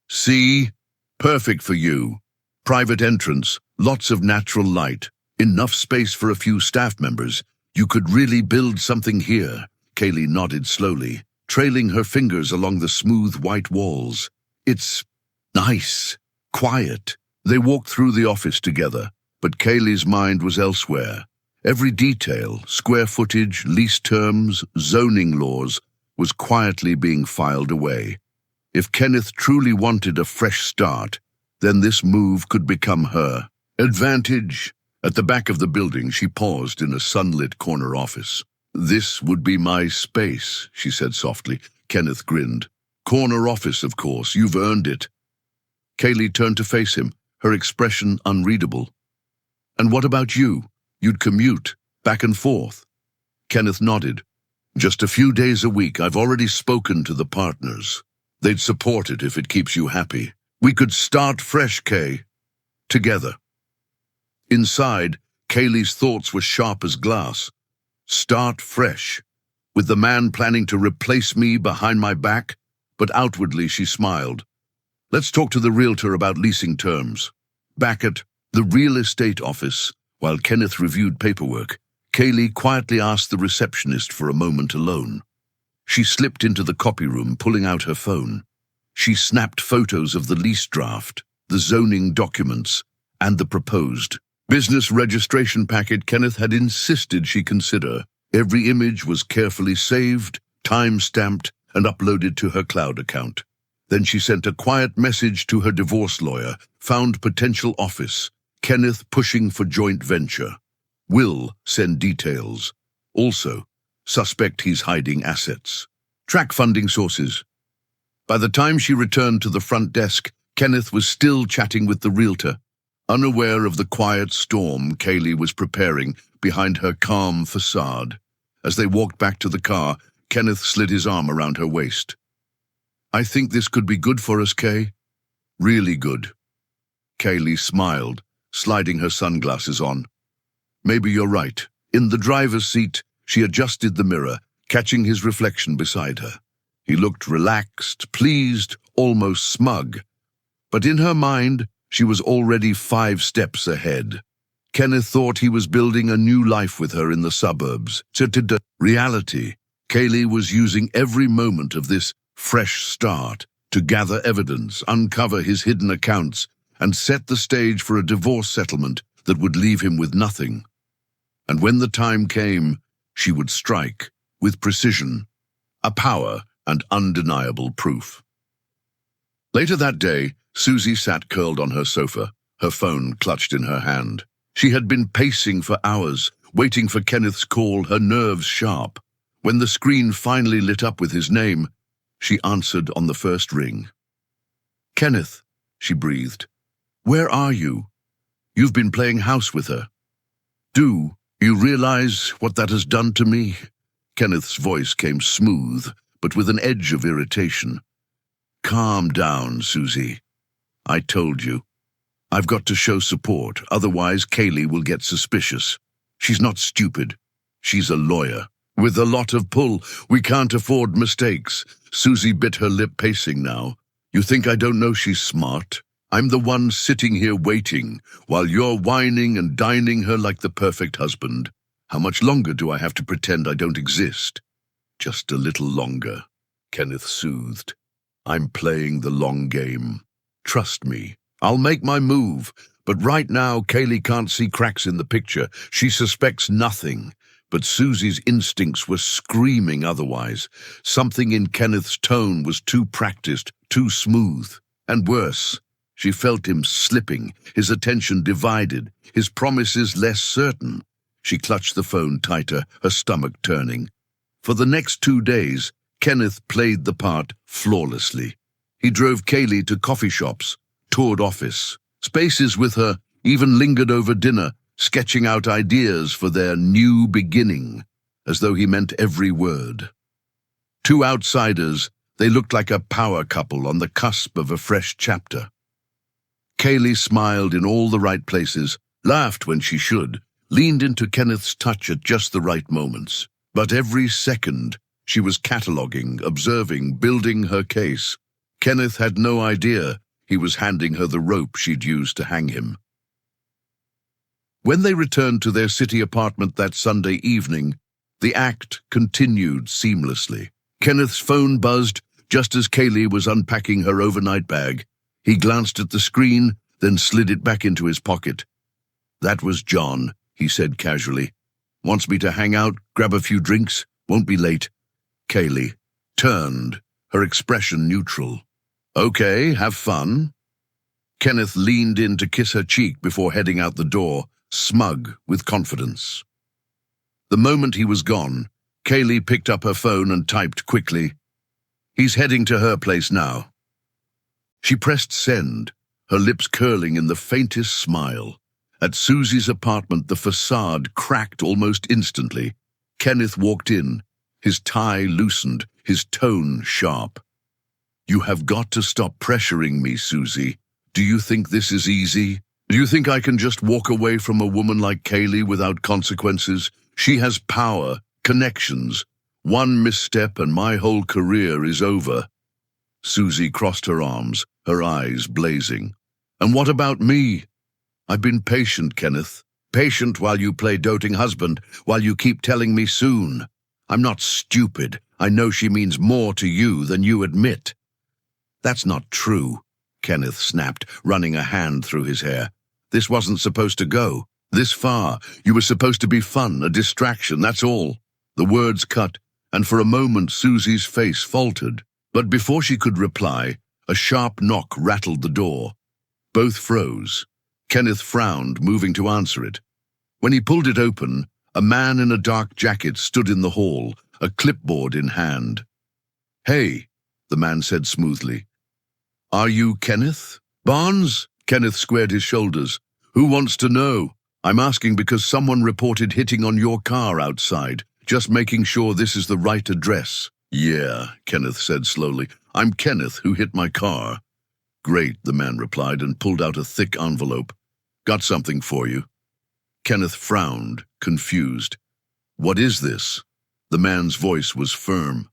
See? Perfect for you. Private entrance, lots of natural light, enough space for a few staff members. You could really build something here. Kayleigh nodded slowly, trailing her fingers along the smooth white walls. It's nice, quiet. They walked through the office together, but Kayleigh's mind was elsewhere. Every detail, square footage, lease terms, zoning laws, was quietly being filed away. If Kenneth truly wanted a fresh start, then this move could become her advantage. At the back of the building, she paused in a sunlit corner office. This would be my space, she said softly. Kenneth grinned. Corner office, of course. You've earned it. Kayleigh turned to face him, her expression unreadable. And what about you? You'd commute, back and forth. Kenneth nodded. Just a few days a week. I've already spoken to the partners. They'd support it if it keeps you happy. We could start fresh, Kay. Together. Inside, Kayleigh's thoughts were sharp as glass. Start fresh. With the man planning to replace me behind my back? But outwardly she smiled. Let's talk to the realtor about leasing terms. Back at the real estate office, while Kenneth reviewed paperwork, Kayleigh quietly asked the receptionist for a moment alone. She slipped into the copy room, pulling out her phone. She snapped photos of the lease draft, the zoning documents, and the proposed business registration packet Kenneth had insisted she consider. Every image was carefully saved, time-stamped, and uploaded to her cloud account. Then she sent a quiet message to her divorce lawyer, found potential office, Kenneth pushing for joint venture. Will send details. Also, suspect he's hiding assets. Track funding sources. By the time she returned to the front desk, Kenneth was still chatting with the realtor. Unaware of the quiet storm Kayleigh was preparing behind her calm facade. As they walked back to the car, Kenneth slid his arm around her waist. I think this could be good for us, Kay. Really good. Kayleigh smiled, sliding her sunglasses on. Maybe you're right. In the driver's seat, she adjusted the mirror, catching his reflection beside her. He looked relaxed, pleased, almost smug. But in her mind, she was already 5 steps ahead. Kenneth thought he was building a new life with her in the suburbs. To reality, Kayleigh was using every moment of this fresh start to gather evidence, uncover his hidden accounts, and set the stage for a divorce settlement that would leave him with nothing. And when the time came, she would strike, with precision, a power and undeniable proof. Later that day, Susie sat curled on her sofa, her phone clutched in her hand. She had been pacing for hours, waiting for Kenneth's call, her nerves sharp. When the screen finally lit up with his name, she answered on the first ring. "Kenneth," she breathed, "where are you? You've been playing house with her. Do you realize what that has done to me?" Kenneth's voice came smooth, but with an edge of irritation. "Calm down, Susie. I told you. I've got to show support, otherwise Kayleigh will get suspicious. She's not stupid. She's a lawyer. With a lot of pull, we can't afford mistakes." Susie bit her lip, pacing now. "You think I don't know she's smart? I'm the one sitting here waiting, while you're whining and dining her like the perfect husband. How much longer do I have to pretend I don't exist?" "Just a little longer," Kenneth soothed. "I'm playing the long game. Trust me. I'll make my move, but right now Kayleigh can't see cracks in the picture. She suspects nothing." But Susie's instincts were screaming otherwise. Something in Kenneth's tone was too practiced, too smooth. And worse, she felt him slipping, his attention divided, his promises less certain. She clutched the phone tighter, her stomach turning. For the next 2 days, Kenneth played the part flawlessly. He drove Kayleigh to coffee shops, toured office spaces with her, even lingered over dinner, sketching out ideas for their new beginning, as though he meant every word. To outsiders, they looked like a power couple on the cusp of a fresh chapter. Kayleigh smiled in all the right places, laughed when she should, leaned into Kenneth's touch at just the right moments. But every second, she was cataloguing, observing, building her case. Kenneth had no idea he was handing her the rope she'd used to hang him. When they returned to their city apartment that Sunday evening, the act continued seamlessly. Kenneth's phone buzzed just as Kayleigh was unpacking her overnight bag. He glanced at the screen, then slid it back into his pocket. "That was John," he said casually. "Wants me to hang out, grab a few drinks, won't be late." Kayleigh turned, her expression neutral. "Okay, have fun." Kenneth leaned in to kiss her cheek before heading out the door, smug with confidence. The moment he was gone, Kayleigh picked up her phone and typed quickly, "He's heading to her place now." She pressed send, her lips curling in the faintest smile. At Susie's apartment, the facade cracked almost instantly. Kenneth walked in, his tie loosened, his tone sharp. "You have got to stop pressuring me, Susie. Do you think this is easy? Do you think I can just walk away from a woman like Kayleigh without consequences? She has power, connections. One misstep and my whole career is over." Susie crossed her arms, her eyes blazing. "And what about me? I've been patient, Kenneth. Patient while you play doting husband, while you keep telling me soon. I'm not stupid. I know she means more to you than you admit." "That's not true," Kenneth snapped, running a hand through his hair. "This wasn't supposed to go this far. You were supposed to be fun, a distraction, that's all." The words cut, and for a moment Susie's face faltered. But before she could reply, a sharp knock rattled the door. Both froze. Kenneth frowned, moving to answer it. When he pulled it open, a man in a dark jacket stood in the hall, a clipboard in hand. "Hey," the man said smoothly. "Are you Kenneth Barns?" Kenneth squared his shoulders. "Who wants to know? I'm asking because someone reported hitting on your car outside. Just making sure this is the right address." "Yeah," Kenneth said slowly. "I'm Kenneth, who hit my car." "Great," the man replied and pulled out a thick envelope. "Got something for you." Kenneth frowned, confused. "What is this?" The man's voice was firm.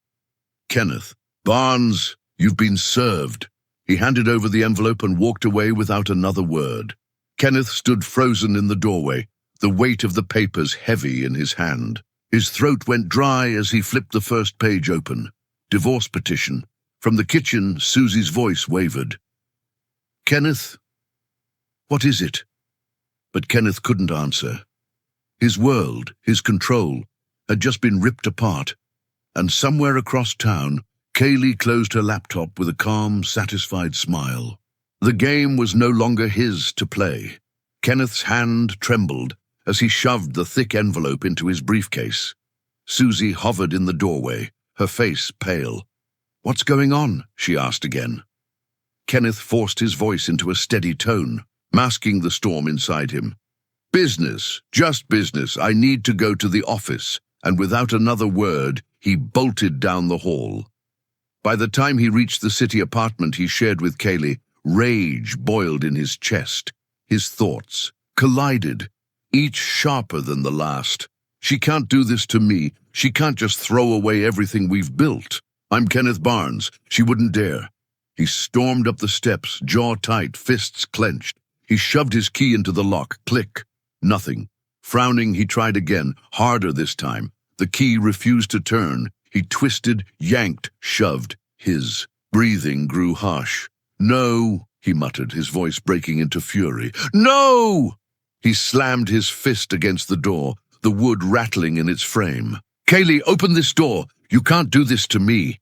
"Kenneth Barns, you've been served." He handed over the envelope and walked away without another word. Kenneth stood frozen in the doorway, the weight of the papers heavy in his hand. His throat went dry as he flipped the first page open. Divorce petition. From the kitchen, Susie's voice wavered. "Kenneth, what is it?" But Kenneth couldn't answer. His world, his control, had just been ripped apart, and somewhere across town, Kayleigh closed her laptop with a calm, satisfied smile. The game was no longer his to play. Kenneth's hand trembled as he shoved the thick envelope into his briefcase. Susie hovered in the doorway, her face pale. "What's going on?" she asked again. Kenneth forced his voice into a steady tone, masking the storm inside him. "Business, just business. I need to go to the office." And without another word, he bolted down the hall. By the time he reached the city apartment he shared with Kayleigh, rage boiled in his chest. His thoughts collided, each sharper than the last. "She can't do this to me. She can't just throw away everything we've built. I'm Kenneth Barns. She wouldn't dare." He stormed up the steps, jaw tight, fists clenched. He shoved his key into the lock. Click. Nothing. Frowning, he tried again, harder this time. The key refused to turn. He twisted, yanked, shoved. His breathing grew harsh. "No," he muttered, his voice breaking into fury. "No!" He slammed his fist against the door, the wood rattling in its frame. "Kayleigh, open this door! You can't do this to me!"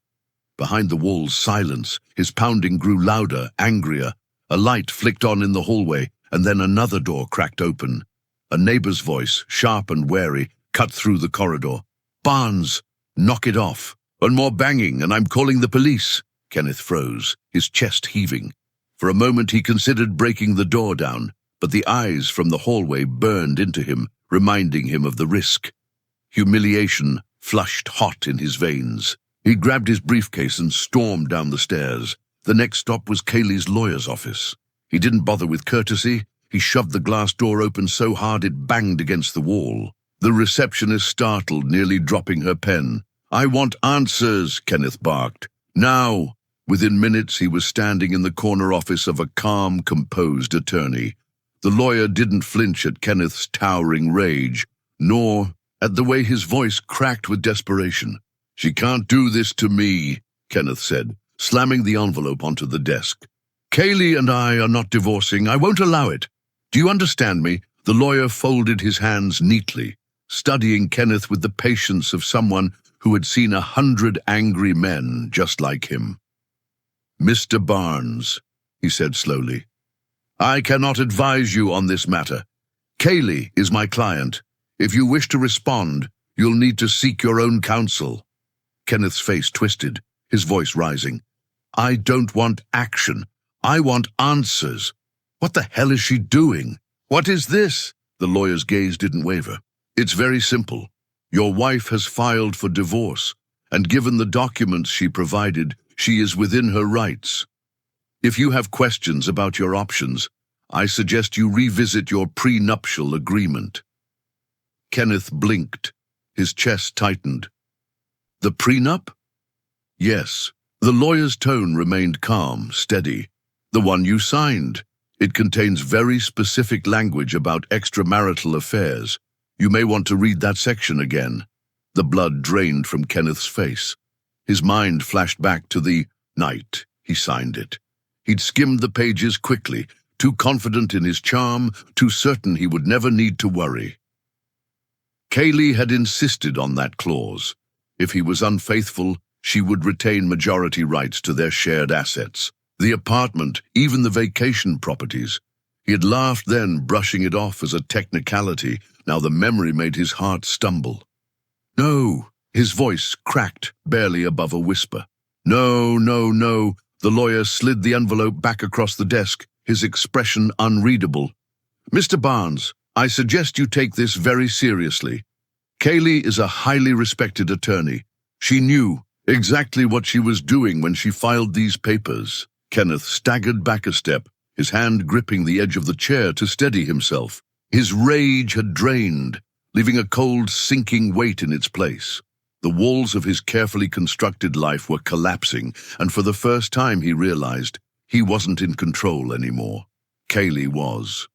Behind the wall's silence, his pounding grew louder, angrier. A light flicked on in the hallway, and then another door cracked open. A neighbor's voice, sharp and wary, cut through the corridor. "Barnes, knock it off. One more banging, and I'm calling the police." Kenneth froze, his chest heaving. For a moment he considered breaking the door down, but the eyes from the hallway burned into him, reminding him of the risk. Humiliation flushed hot in his veins. He grabbed his briefcase and stormed down the stairs. The next stop was Kayleigh's lawyer's office. He didn't bother with courtesy. He shoved the glass door open so hard it banged against the wall. The receptionist startled, nearly dropping her pen. "I want answers," Kenneth barked. "Now!" Within minutes he was standing in the corner office of a calm, composed attorney. The lawyer didn't flinch at Kenneth's towering rage, nor at the way his voice cracked with desperation. "She can't do this to me," Kenneth said, slamming the envelope onto the desk. "Kayleigh and I are not divorcing. I won't allow it. Do you understand me?" The lawyer folded his hands neatly, studying Kenneth with the patience of someone who had seen 100 angry men just like him. "Mr. Barnes," he said slowly, "I cannot advise you on this matter. Kayleigh is my client. If you wish to respond, you'll need to seek your own counsel." Kenneth's face twisted, his voice rising. "I don't want action. I want answers. What the hell is she doing? What is this?" The lawyer's gaze didn't waver. "It's very simple. Your wife has filed for divorce, and given the documents she provided, she is within her rights. If you have questions about your options, I suggest you revisit your prenuptial agreement." Kenneth blinked, his chest tightened. "The prenup?" "Yes." The lawyer's tone remained calm, steady. "The one you signed. It contains very specific language about extramarital affairs. You may want to read that section again." The blood drained from Kenneth's face. His mind flashed back to the night he signed it. He'd skimmed the pages quickly, too confident in his charm, too certain he would never need to worry. Kayleigh had insisted on that clause. If he was unfaithful, she would retain majority rights to their shared assets. The apartment, even the vacation properties. He had laughed then, brushing it off as a technicality. Now the memory made his heart stumble. "No," his voice cracked, barely above a whisper. "No, no, no." The lawyer slid the envelope back across the desk, his expression unreadable. "Mr. Barnes, I suggest you take this very seriously. Kayleigh is a highly respected attorney. She knew exactly what she was doing when she filed these papers." Kenneth staggered back a step, his hand gripping the edge of the chair to steady himself. His rage had drained, leaving a cold, sinking weight in its place. The walls of his carefully constructed life were collapsing, and for the first time he realized he wasn't in control anymore. Kayleigh was.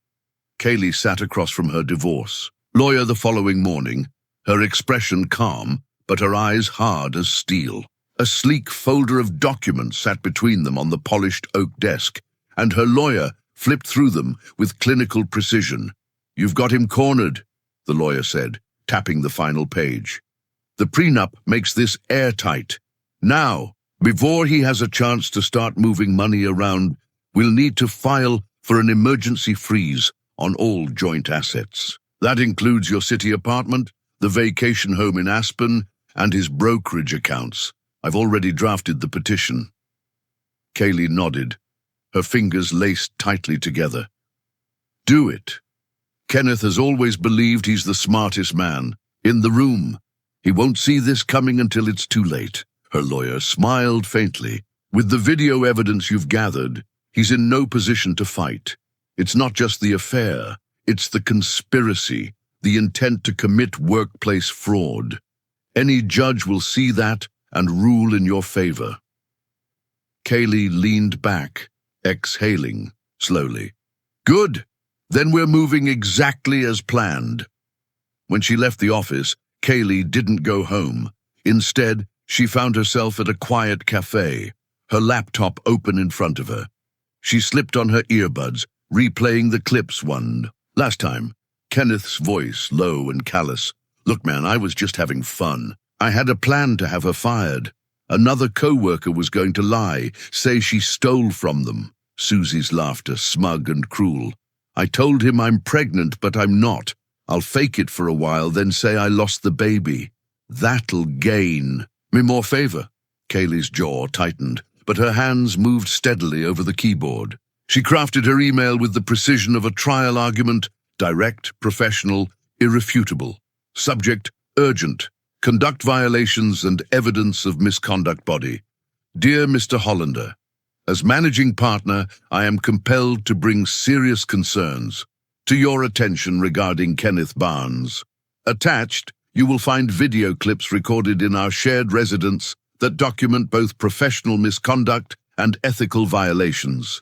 Kayleigh sat across from her divorce lawyer the following morning, her expression calm, but her eyes hard as steel. A sleek folder of documents sat between them on the polished oak desk, and her lawyer flipped through them with clinical precision. You've got him cornered, the lawyer said, tapping the final page. The prenup makes this airtight. Now, before he has a chance to start moving money around, we'll need to file for an emergency freeze on all joint assets. That includes your city apartment, the vacation home in Aspen, and his brokerage accounts. I've already drafted the petition. Kayleigh nodded, her fingers laced tightly together. Do it. Kenneth has always believed he's the smartest man in the room. He won't see this coming until it's too late. Her lawyer smiled faintly. With the video evidence you've gathered, he's in no position to fight. It's not just the affair, it's the conspiracy, the intent to commit workplace fraud. Any judge will see that and rule in your favor. Kayleigh leaned back, exhaling slowly. Good. Then we're moving exactly as planned. When she left the office, Kayleigh didn't go home. Instead, she found herself at a quiet cafe, her laptop open in front of her. She slipped on her earbuds, replaying the clips one. Last time, Kenneth's voice, low and callous. Look, man, I was just having fun. I had a plan to have her fired. Another co-worker was going to lie, say she stole from them. Susie's laughter, smug and cruel. I told him I'm pregnant, but I'm not. I'll fake it for a while, then say I lost the baby. That'll gain me more favor. Kayleigh's jaw tightened, but her hands moved steadily over the keyboard. She crafted her email with the precision of a trial argument, direct, professional, irrefutable. Subject, urgent. Conduct violations and evidence of misconduct body. Dear Mr. Hollander, as managing partner, I am compelled to bring serious concerns to your attention regarding Kenneth Barns. Attached, you will find video clips recorded in our shared residence that document both professional misconduct and ethical violations.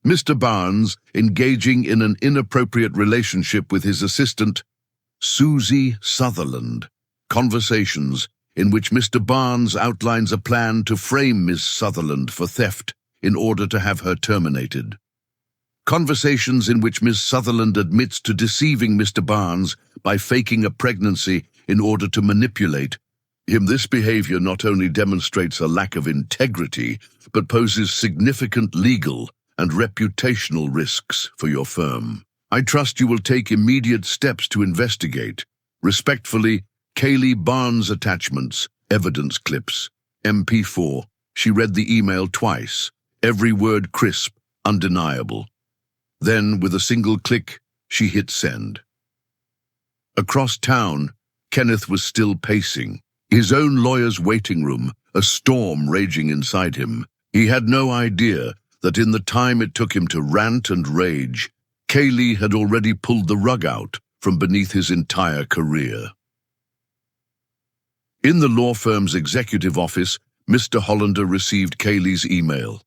Mr. Barnes engaging in an inappropriate relationship with his assistant, Susie Sutherland. Conversations in which Mr. Barnes outlines a plan to frame Miss Sutherland for theft in order to have her terminated. Conversations in which Miss Sutherland admits to deceiving Mr. Barnes by faking a pregnancy in order to manipulate him. This behavior not only demonstrates a lack of integrity, but poses significant legal and reputational risks for your firm. I trust you will take immediate steps to investigate. Respectfully, Kayleigh Barns. Attachments, evidence clips, MP4. She read the email twice, every word crisp, undeniable. Then, with a single click, she hit send. Across town, Kenneth was still pacing, his own lawyer's waiting room, a storm raging inside him. He had no idea that in the time it took him to rant and rage, Kayleigh had already pulled the rug out from beneath his entire career. In the law firm's executive office, Mr. Hollander received Kayleigh's email.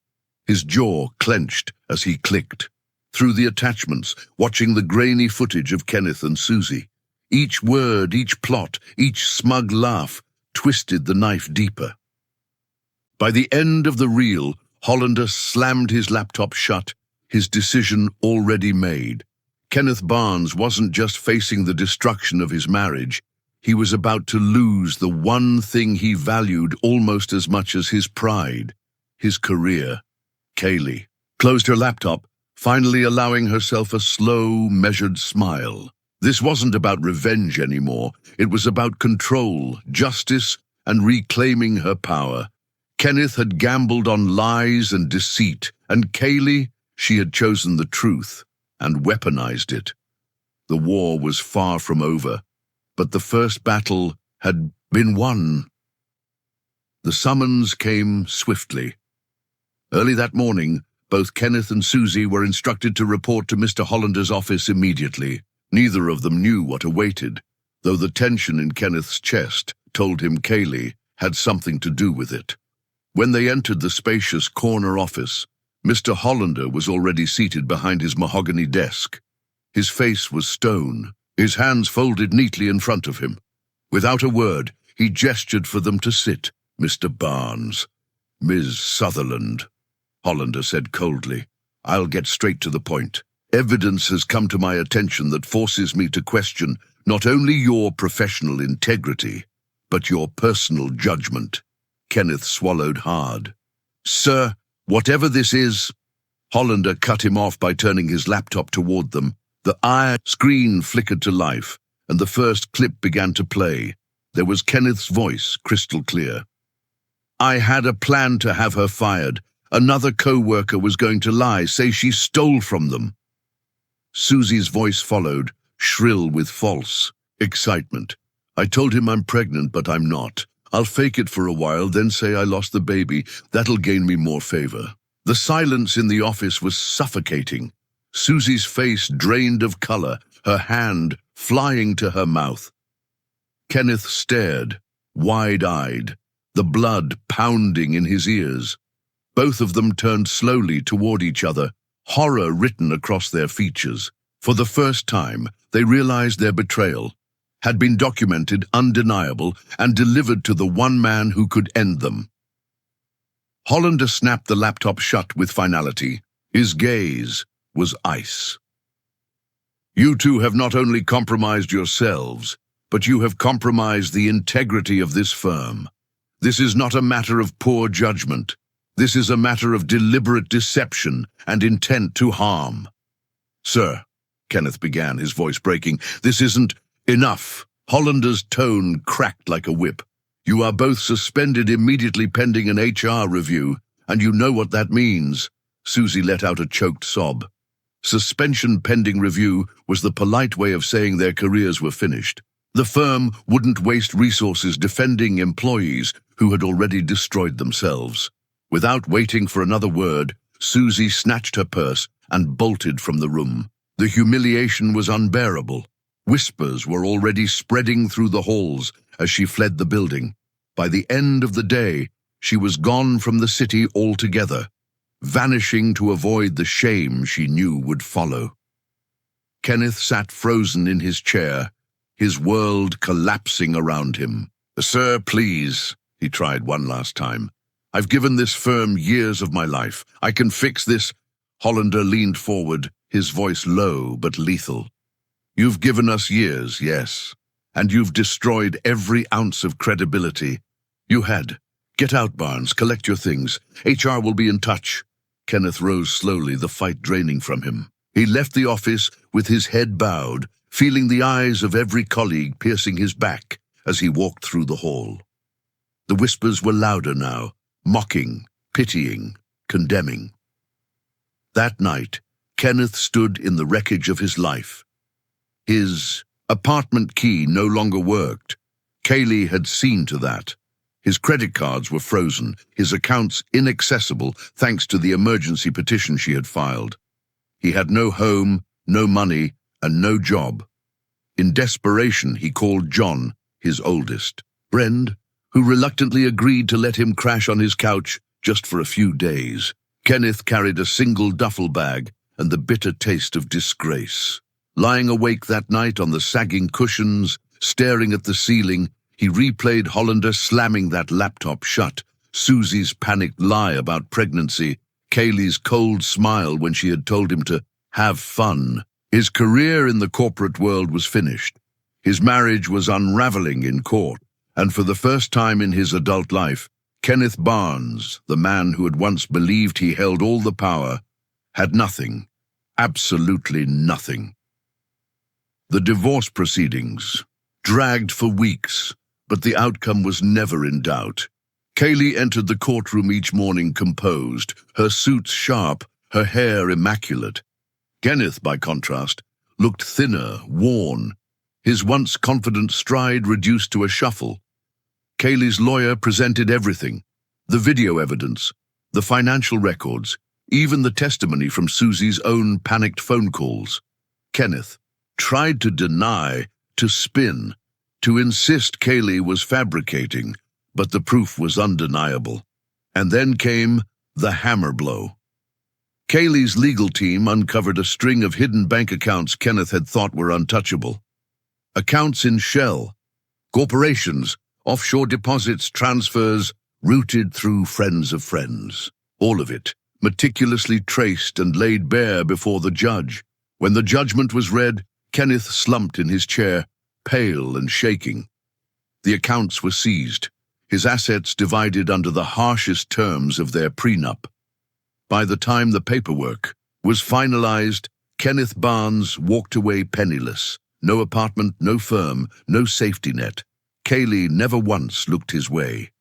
His jaw clenched as he clicked through the attachments, watching the grainy footage of Kenneth and Susie. Each word, each plot, each smug laugh twisted the knife deeper. By the end of the reel, Hollander slammed his laptop shut, his decision already made. Kenneth Barnes wasn't just facing the destruction of his marriage. He was about to lose the one thing he valued almost as much as his pride, his career. Kayleigh closed her laptop, finally allowing herself a slow, measured smile. This wasn't about revenge anymore. It was about control, justice, and reclaiming her power. Kenneth had gambled on lies and deceit, and Kayleigh, she had chosen the truth and weaponized it. The war was far from over, but the first battle had been won. The summons came swiftly. Early that morning, both Kenneth and Susie were instructed to report to Mr. Hollander's office immediately. Neither of them knew what awaited, though the tension in Kenneth's chest told him Kayleigh had something to do with it. When they entered the spacious corner office, Mr. Hollander was already seated behind his mahogany desk. His face was stone, his hands folded neatly in front of him. Without a word, he gestured for them to sit. Mr. Barnes. Ms. Sutherland, Hollander said coldly. I'll get straight to the point. Evidence has come to my attention that forces me to question not only your professional integrity, but your personal judgment." Kenneth swallowed hard. "Sir, whatever this is—" Hollander cut him off by turning his laptop toward them. The screen flickered to life, and the first clip began to play. There was Kenneth's voice, crystal clear. "I had a plan to have her fired. Another co-worker was going to lie, say she stole from them." Susie's voice followed, shrill with false excitement. "I told him I'm pregnant, but I'm not. I'll fake it for a while, then say I lost the baby. That'll gain me more favor." The silence in the office was suffocating. Susie's face drained of color, her hand flying to her mouth. Kenneth stared, wide-eyed, the blood pounding in his ears. Both of them turned slowly toward each other, horror written across their features. For the first time, they realized their betrayal had been documented, undeniable, and delivered to the one man who could end them. Hollander snapped the laptop shut with finality. His gaze was ice. "You two have not only compromised yourselves, but you have compromised the integrity of this firm. This is not a matter of poor judgment. This is a matter of deliberate deception and intent to harm." "Sir," Kenneth began, his voice breaking, "this isn't enough." Hollander's tone cracked like a whip. "You are both suspended immediately pending an HR review, and you know what that means." Susie let out a choked sob. Suspension pending review was the polite way of saying their careers were finished. The firm wouldn't waste resources defending employees who had already destroyed themselves. Without waiting for another word, Susie snatched her purse and bolted from the room. The humiliation was unbearable. Whispers were already spreading through the halls as she fled the building. By the end of the day, she was gone from the city altogether, vanishing to avoid the shame she knew would follow. Kenneth sat frozen in his chair, his world collapsing around him. "Sir, please," he tried one last time. "I've given this firm years of my life. I can fix this." Hollander leaned forward, his voice low but lethal. "You've given us years, yes, and you've destroyed every ounce of credibility. You had. Get out, Barnes, collect your things. HR will be in touch." Kenneth rose slowly, the fight draining from him. He left the office with his head bowed, feeling the eyes of every colleague piercing his back as he walked through the hall. The whispers were louder now, mocking, pitying, condemning. That night, Kenneth stood in the wreckage of his life. His apartment key no longer worked. Kayleigh had seen to that. His credit cards were frozen, his accounts inaccessible thanks to the emergency petition she had filed. He had no home, no money, and no job. In desperation, he called John, his oldest friend, who reluctantly agreed to let him crash on his couch just for a few days. Kenneth carried a single duffel bag and the bitter taste of disgrace. Lying awake that night on the sagging cushions, staring at the ceiling, he replayed Hollander slamming that laptop shut, Susie's panicked lie about pregnancy, Kayleigh's cold smile when she had told him to have fun. His career in the corporate world was finished. His marriage was unraveling in court, and for the first time in his adult life, Kenneth Barns, the man who had once believed he held all the power, had nothing, absolutely nothing. The divorce proceedings dragged for weeks, but the outcome was never in doubt. Kayleigh entered the courtroom each morning composed, her suit sharp, her hair immaculate. Kenneth, by contrast, looked thinner, worn, his once confident stride reduced to a shuffle. Kayleigh's lawyer presented everything, the video evidence, the financial records, even the testimony from Susie's own panicked phone calls. Kenneth tried to deny, to spin, to insist Kayleigh was fabricating, but the proof was undeniable. And then came the hammer blow. Kayleigh's legal team uncovered a string of hidden bank accounts Kenneth had thought were untouchable. Accounts in shell, corporations, offshore deposits, transfers, routed through friends of friends. All of it, meticulously traced and laid bare before the judge. When the judgment was read, Kenneth slumped in his chair, pale and shaking. The accounts were seized, his assets divided under the harshest terms of their prenup. By the time the paperwork was finalized, Kenneth Barns walked away penniless. No apartment, no firm, no safety net. Kayleigh never once looked his way.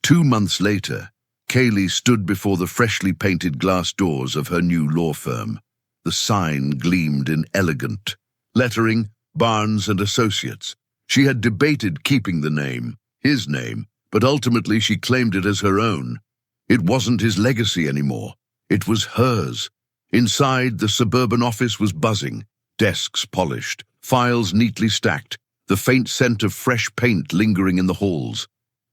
2 months later, Kayleigh stood before the freshly painted glass doors of her new law firm. The sign gleamed in elegant lettering, Barnes and Associates. She had debated keeping the name, his name, but ultimately she claimed it as her own. It wasn't his legacy anymore. It was hers. Inside, the suburban office was buzzing, desks polished, files neatly stacked, the faint scent of fresh paint lingering in the halls.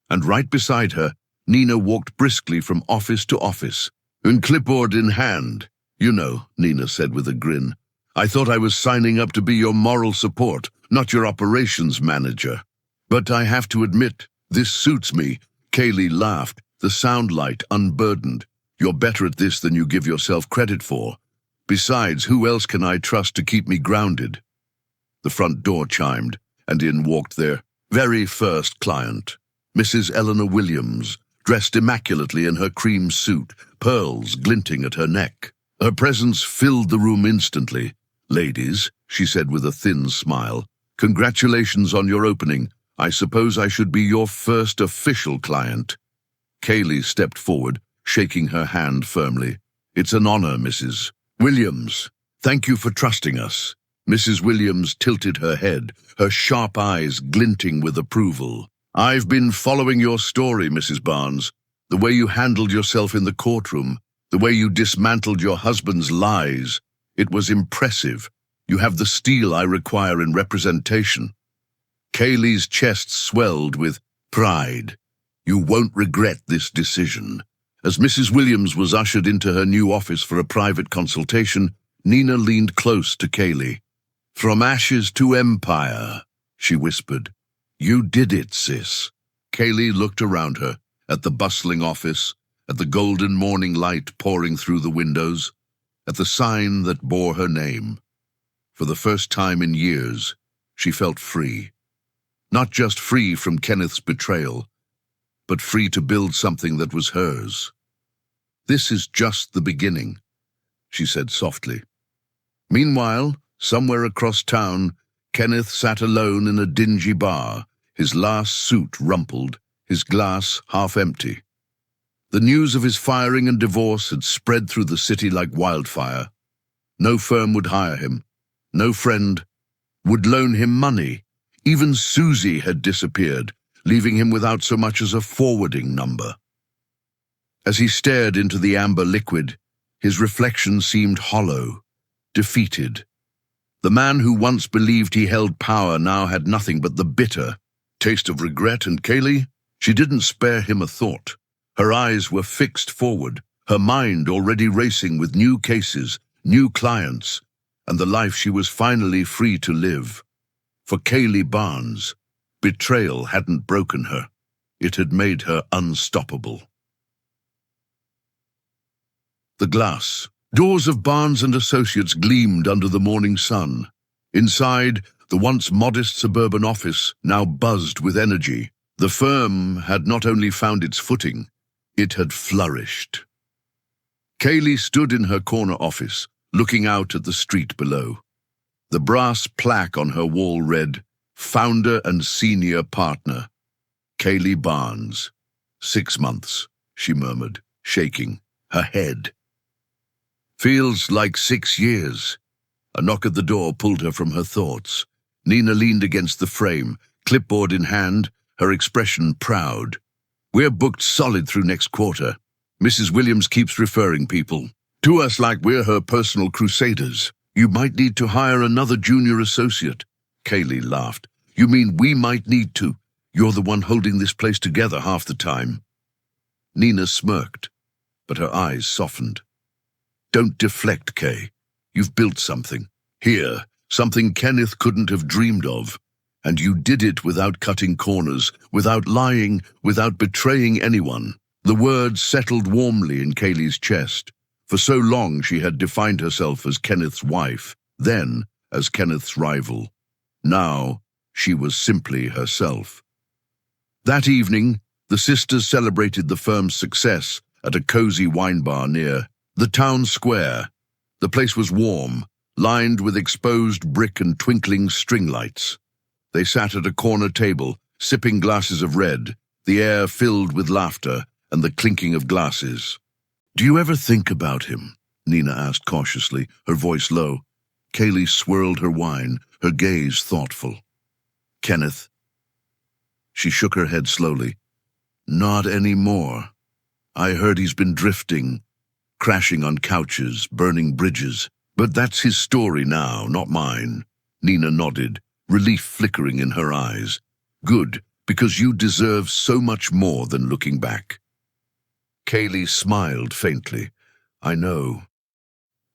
And right beside her, Nina walked briskly from office to office, un clipboard in hand. "You know," Nina said with a grin, "I thought I was signing up to be your moral support, not your operations manager. But I have to admit, this suits me." Kayleigh laughed, the sound light unburdened. "You're better at this than you give yourself credit for. Besides, who else can I trust to keep me grounded?" The front door chimed, and in walked their very first client, Mrs. Eleanor Williams, dressed immaculately in her cream suit, pearls glinting at her neck. Her presence filled the room instantly. "Ladies," she said with a thin smile, "congratulations on your opening. I suppose I should be your first official client." Kayleigh stepped forward, shaking her hand firmly. "It's an honor, Mrs. Williams. Thank you for trusting us." Mrs. Williams tilted her head, her sharp eyes glinting with approval. "I've been following your story, Mrs. Barnes. The way you handled yourself in the courtroom, the way you dismantled your husband's lies. It was impressive. You have the steel I require in representation." Kayleigh's chest swelled with pride. "You won't regret this decision." As Mrs. Williams was ushered into her new office for a private consultation, Nina leaned close to Kayleigh. "From ashes to empire," she whispered. "You did it, sis." Kayleigh looked around her, at the bustling office, at the golden morning light pouring through the windows, at the sign that bore her name. For the first time in years, she felt free. Not just free from Kenneth's betrayal, but free to build something that was hers. "This is just the beginning," she said softly. Meanwhile, somewhere across town, Kenneth sat alone in a dingy bar, his last suit rumpled, his glass half empty. The news of his firing and divorce had spread through the city like wildfire. No firm would hire him. No friend would loan him money. Even Susie had disappeared, leaving him without so much as a forwarding number. As he stared into the amber liquid, his reflection seemed hollow, defeated. The man who once believed he held power now had nothing but the bitter taste of regret, and Kayleigh, she didn't spare him a thought. Her eyes were fixed forward, her mind already racing with new cases, new clients, and the life she was finally free to live. For Kayleigh Barns, betrayal hadn't broken her. It had made her unstoppable. The glass doors of Barnes and Associates gleamed under the morning sun. Inside, the once modest suburban office now buzzed with energy. The firm had not only found its footing, it had flourished. Kayleigh stood in her corner office, looking out at the street below. The brass plaque on her wall read, "Founder and Senior Partner, Kayleigh Barns." 6 months, she murmured, shaking her head. "Feels like 6 years. A knock at the door pulled her from her thoughts. Nina leaned against the frame, clipboard in hand, her expression proud. "We're booked solid through next quarter. Mrs. Williams keeps referring people to us like we're her personal crusaders. You might need to hire another junior associate." Kayleigh laughed. "You mean we might need to? You're the one holding this place together half the time." Nina smirked, but her eyes softened. "Don't deflect, Kay. You've built something. Here, something Kenneth couldn't have dreamed of. And you did it without cutting corners, without lying, without betraying anyone." The words settled warmly in Kayleigh's chest. For so long she had defined herself as Kenneth's wife, then as Kenneth's rival. Now she was simply herself. That evening, the sisters celebrated the firm's success at a cozy wine bar near the town square. The place was warm, lined with exposed brick and twinkling string lights. They sat at a corner table, sipping glasses of red, the air filled with laughter and the clinking of glasses. "Do you ever think about him?" Nina asked cautiously, her voice low. Kayleigh swirled her wine, her gaze thoughtful. "Kenneth?" She shook her head slowly. "Not anymore. I heard he's been drifting, crashing on couches, burning bridges. But that's his story now, not mine." Nina nodded, relief flickering in her eyes. "Good, because you deserve so much more than looking back." Kayleigh smiled faintly. "I know."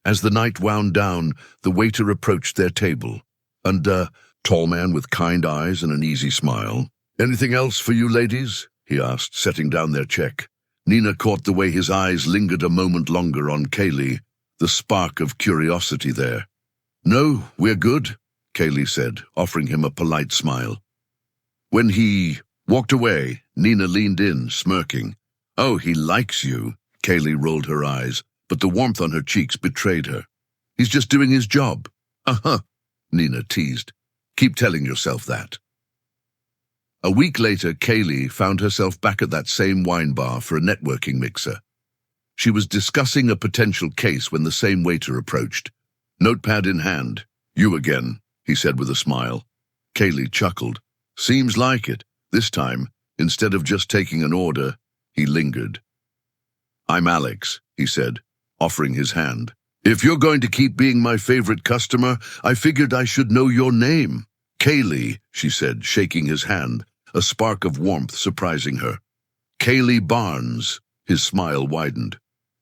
As the night wound down, the waiter approached their table. A tall man with kind eyes and an easy smile. "Anything else for you ladies?" he asked, setting down their check. Nina caught the way his eyes lingered a moment longer on Kayleigh, the spark of curiosity there. "No, we're good," Kayleigh said, offering him a polite smile. When he walked away, Nina leaned in, smirking. "Oh, he likes you." Kayleigh rolled her eyes, but the warmth on her cheeks betrayed her. "He's just doing his job." "Uh-huh," Nina teased. "Keep telling yourself that." A week later, Kayleigh found herself back at that same wine bar for a networking mixer. She was discussing a potential case when the same waiter approached. Notepad in hand. "You again," he said with a smile. Kayleigh chuckled. "Seems like it. This time, instead of just taking an order, he lingered. "I'm Alex," he said, offering his hand. "If you're going to keep being my favorite customer, I figured I should know your name." "Kayleigh," she said, shaking his hand, a spark of warmth surprising her. "Kayleigh Barns." His smile widened.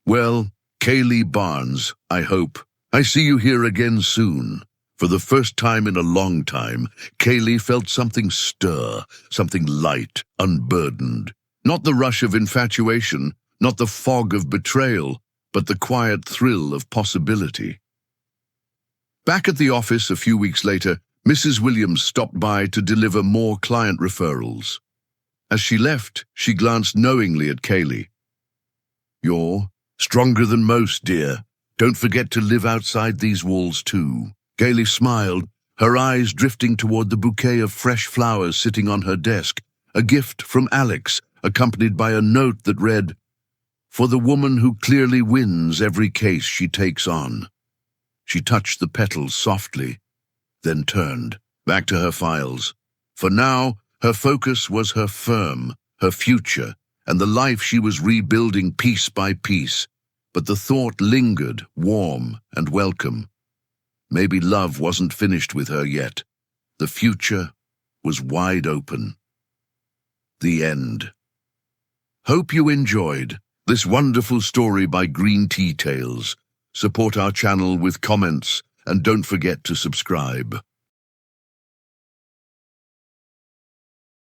"Well, Kayleigh Barns, I hope. I see you here again soon." For the first time in a long time, Kayleigh felt something stir, something light, unburdened. Not the rush of infatuation, not the fog of betrayal, but the quiet thrill of possibility. Back at the office a few weeks later, Mrs. Williams stopped by to deliver more client referrals. As she left, she glanced knowingly at Kayleigh. "You're stronger than most, dear. Don't forget to live outside these walls too." Kayleigh smiled, her eyes drifting toward the bouquet of fresh flowers sitting on her desk, a gift from Alex, accompanied by a note that read, "For the woman who clearly wins every case she takes on." She touched the petals softly, then turned back to her files. For now, her focus was her firm, her future, and the life she was rebuilding piece by piece. But the thought lingered, warm and welcome. Maybe love wasn't finished with her yet. The future was wide open. The end. Hope you enjoyed this wonderful story by Green Tea Tales. Support our channel with comments and don't forget to subscribe.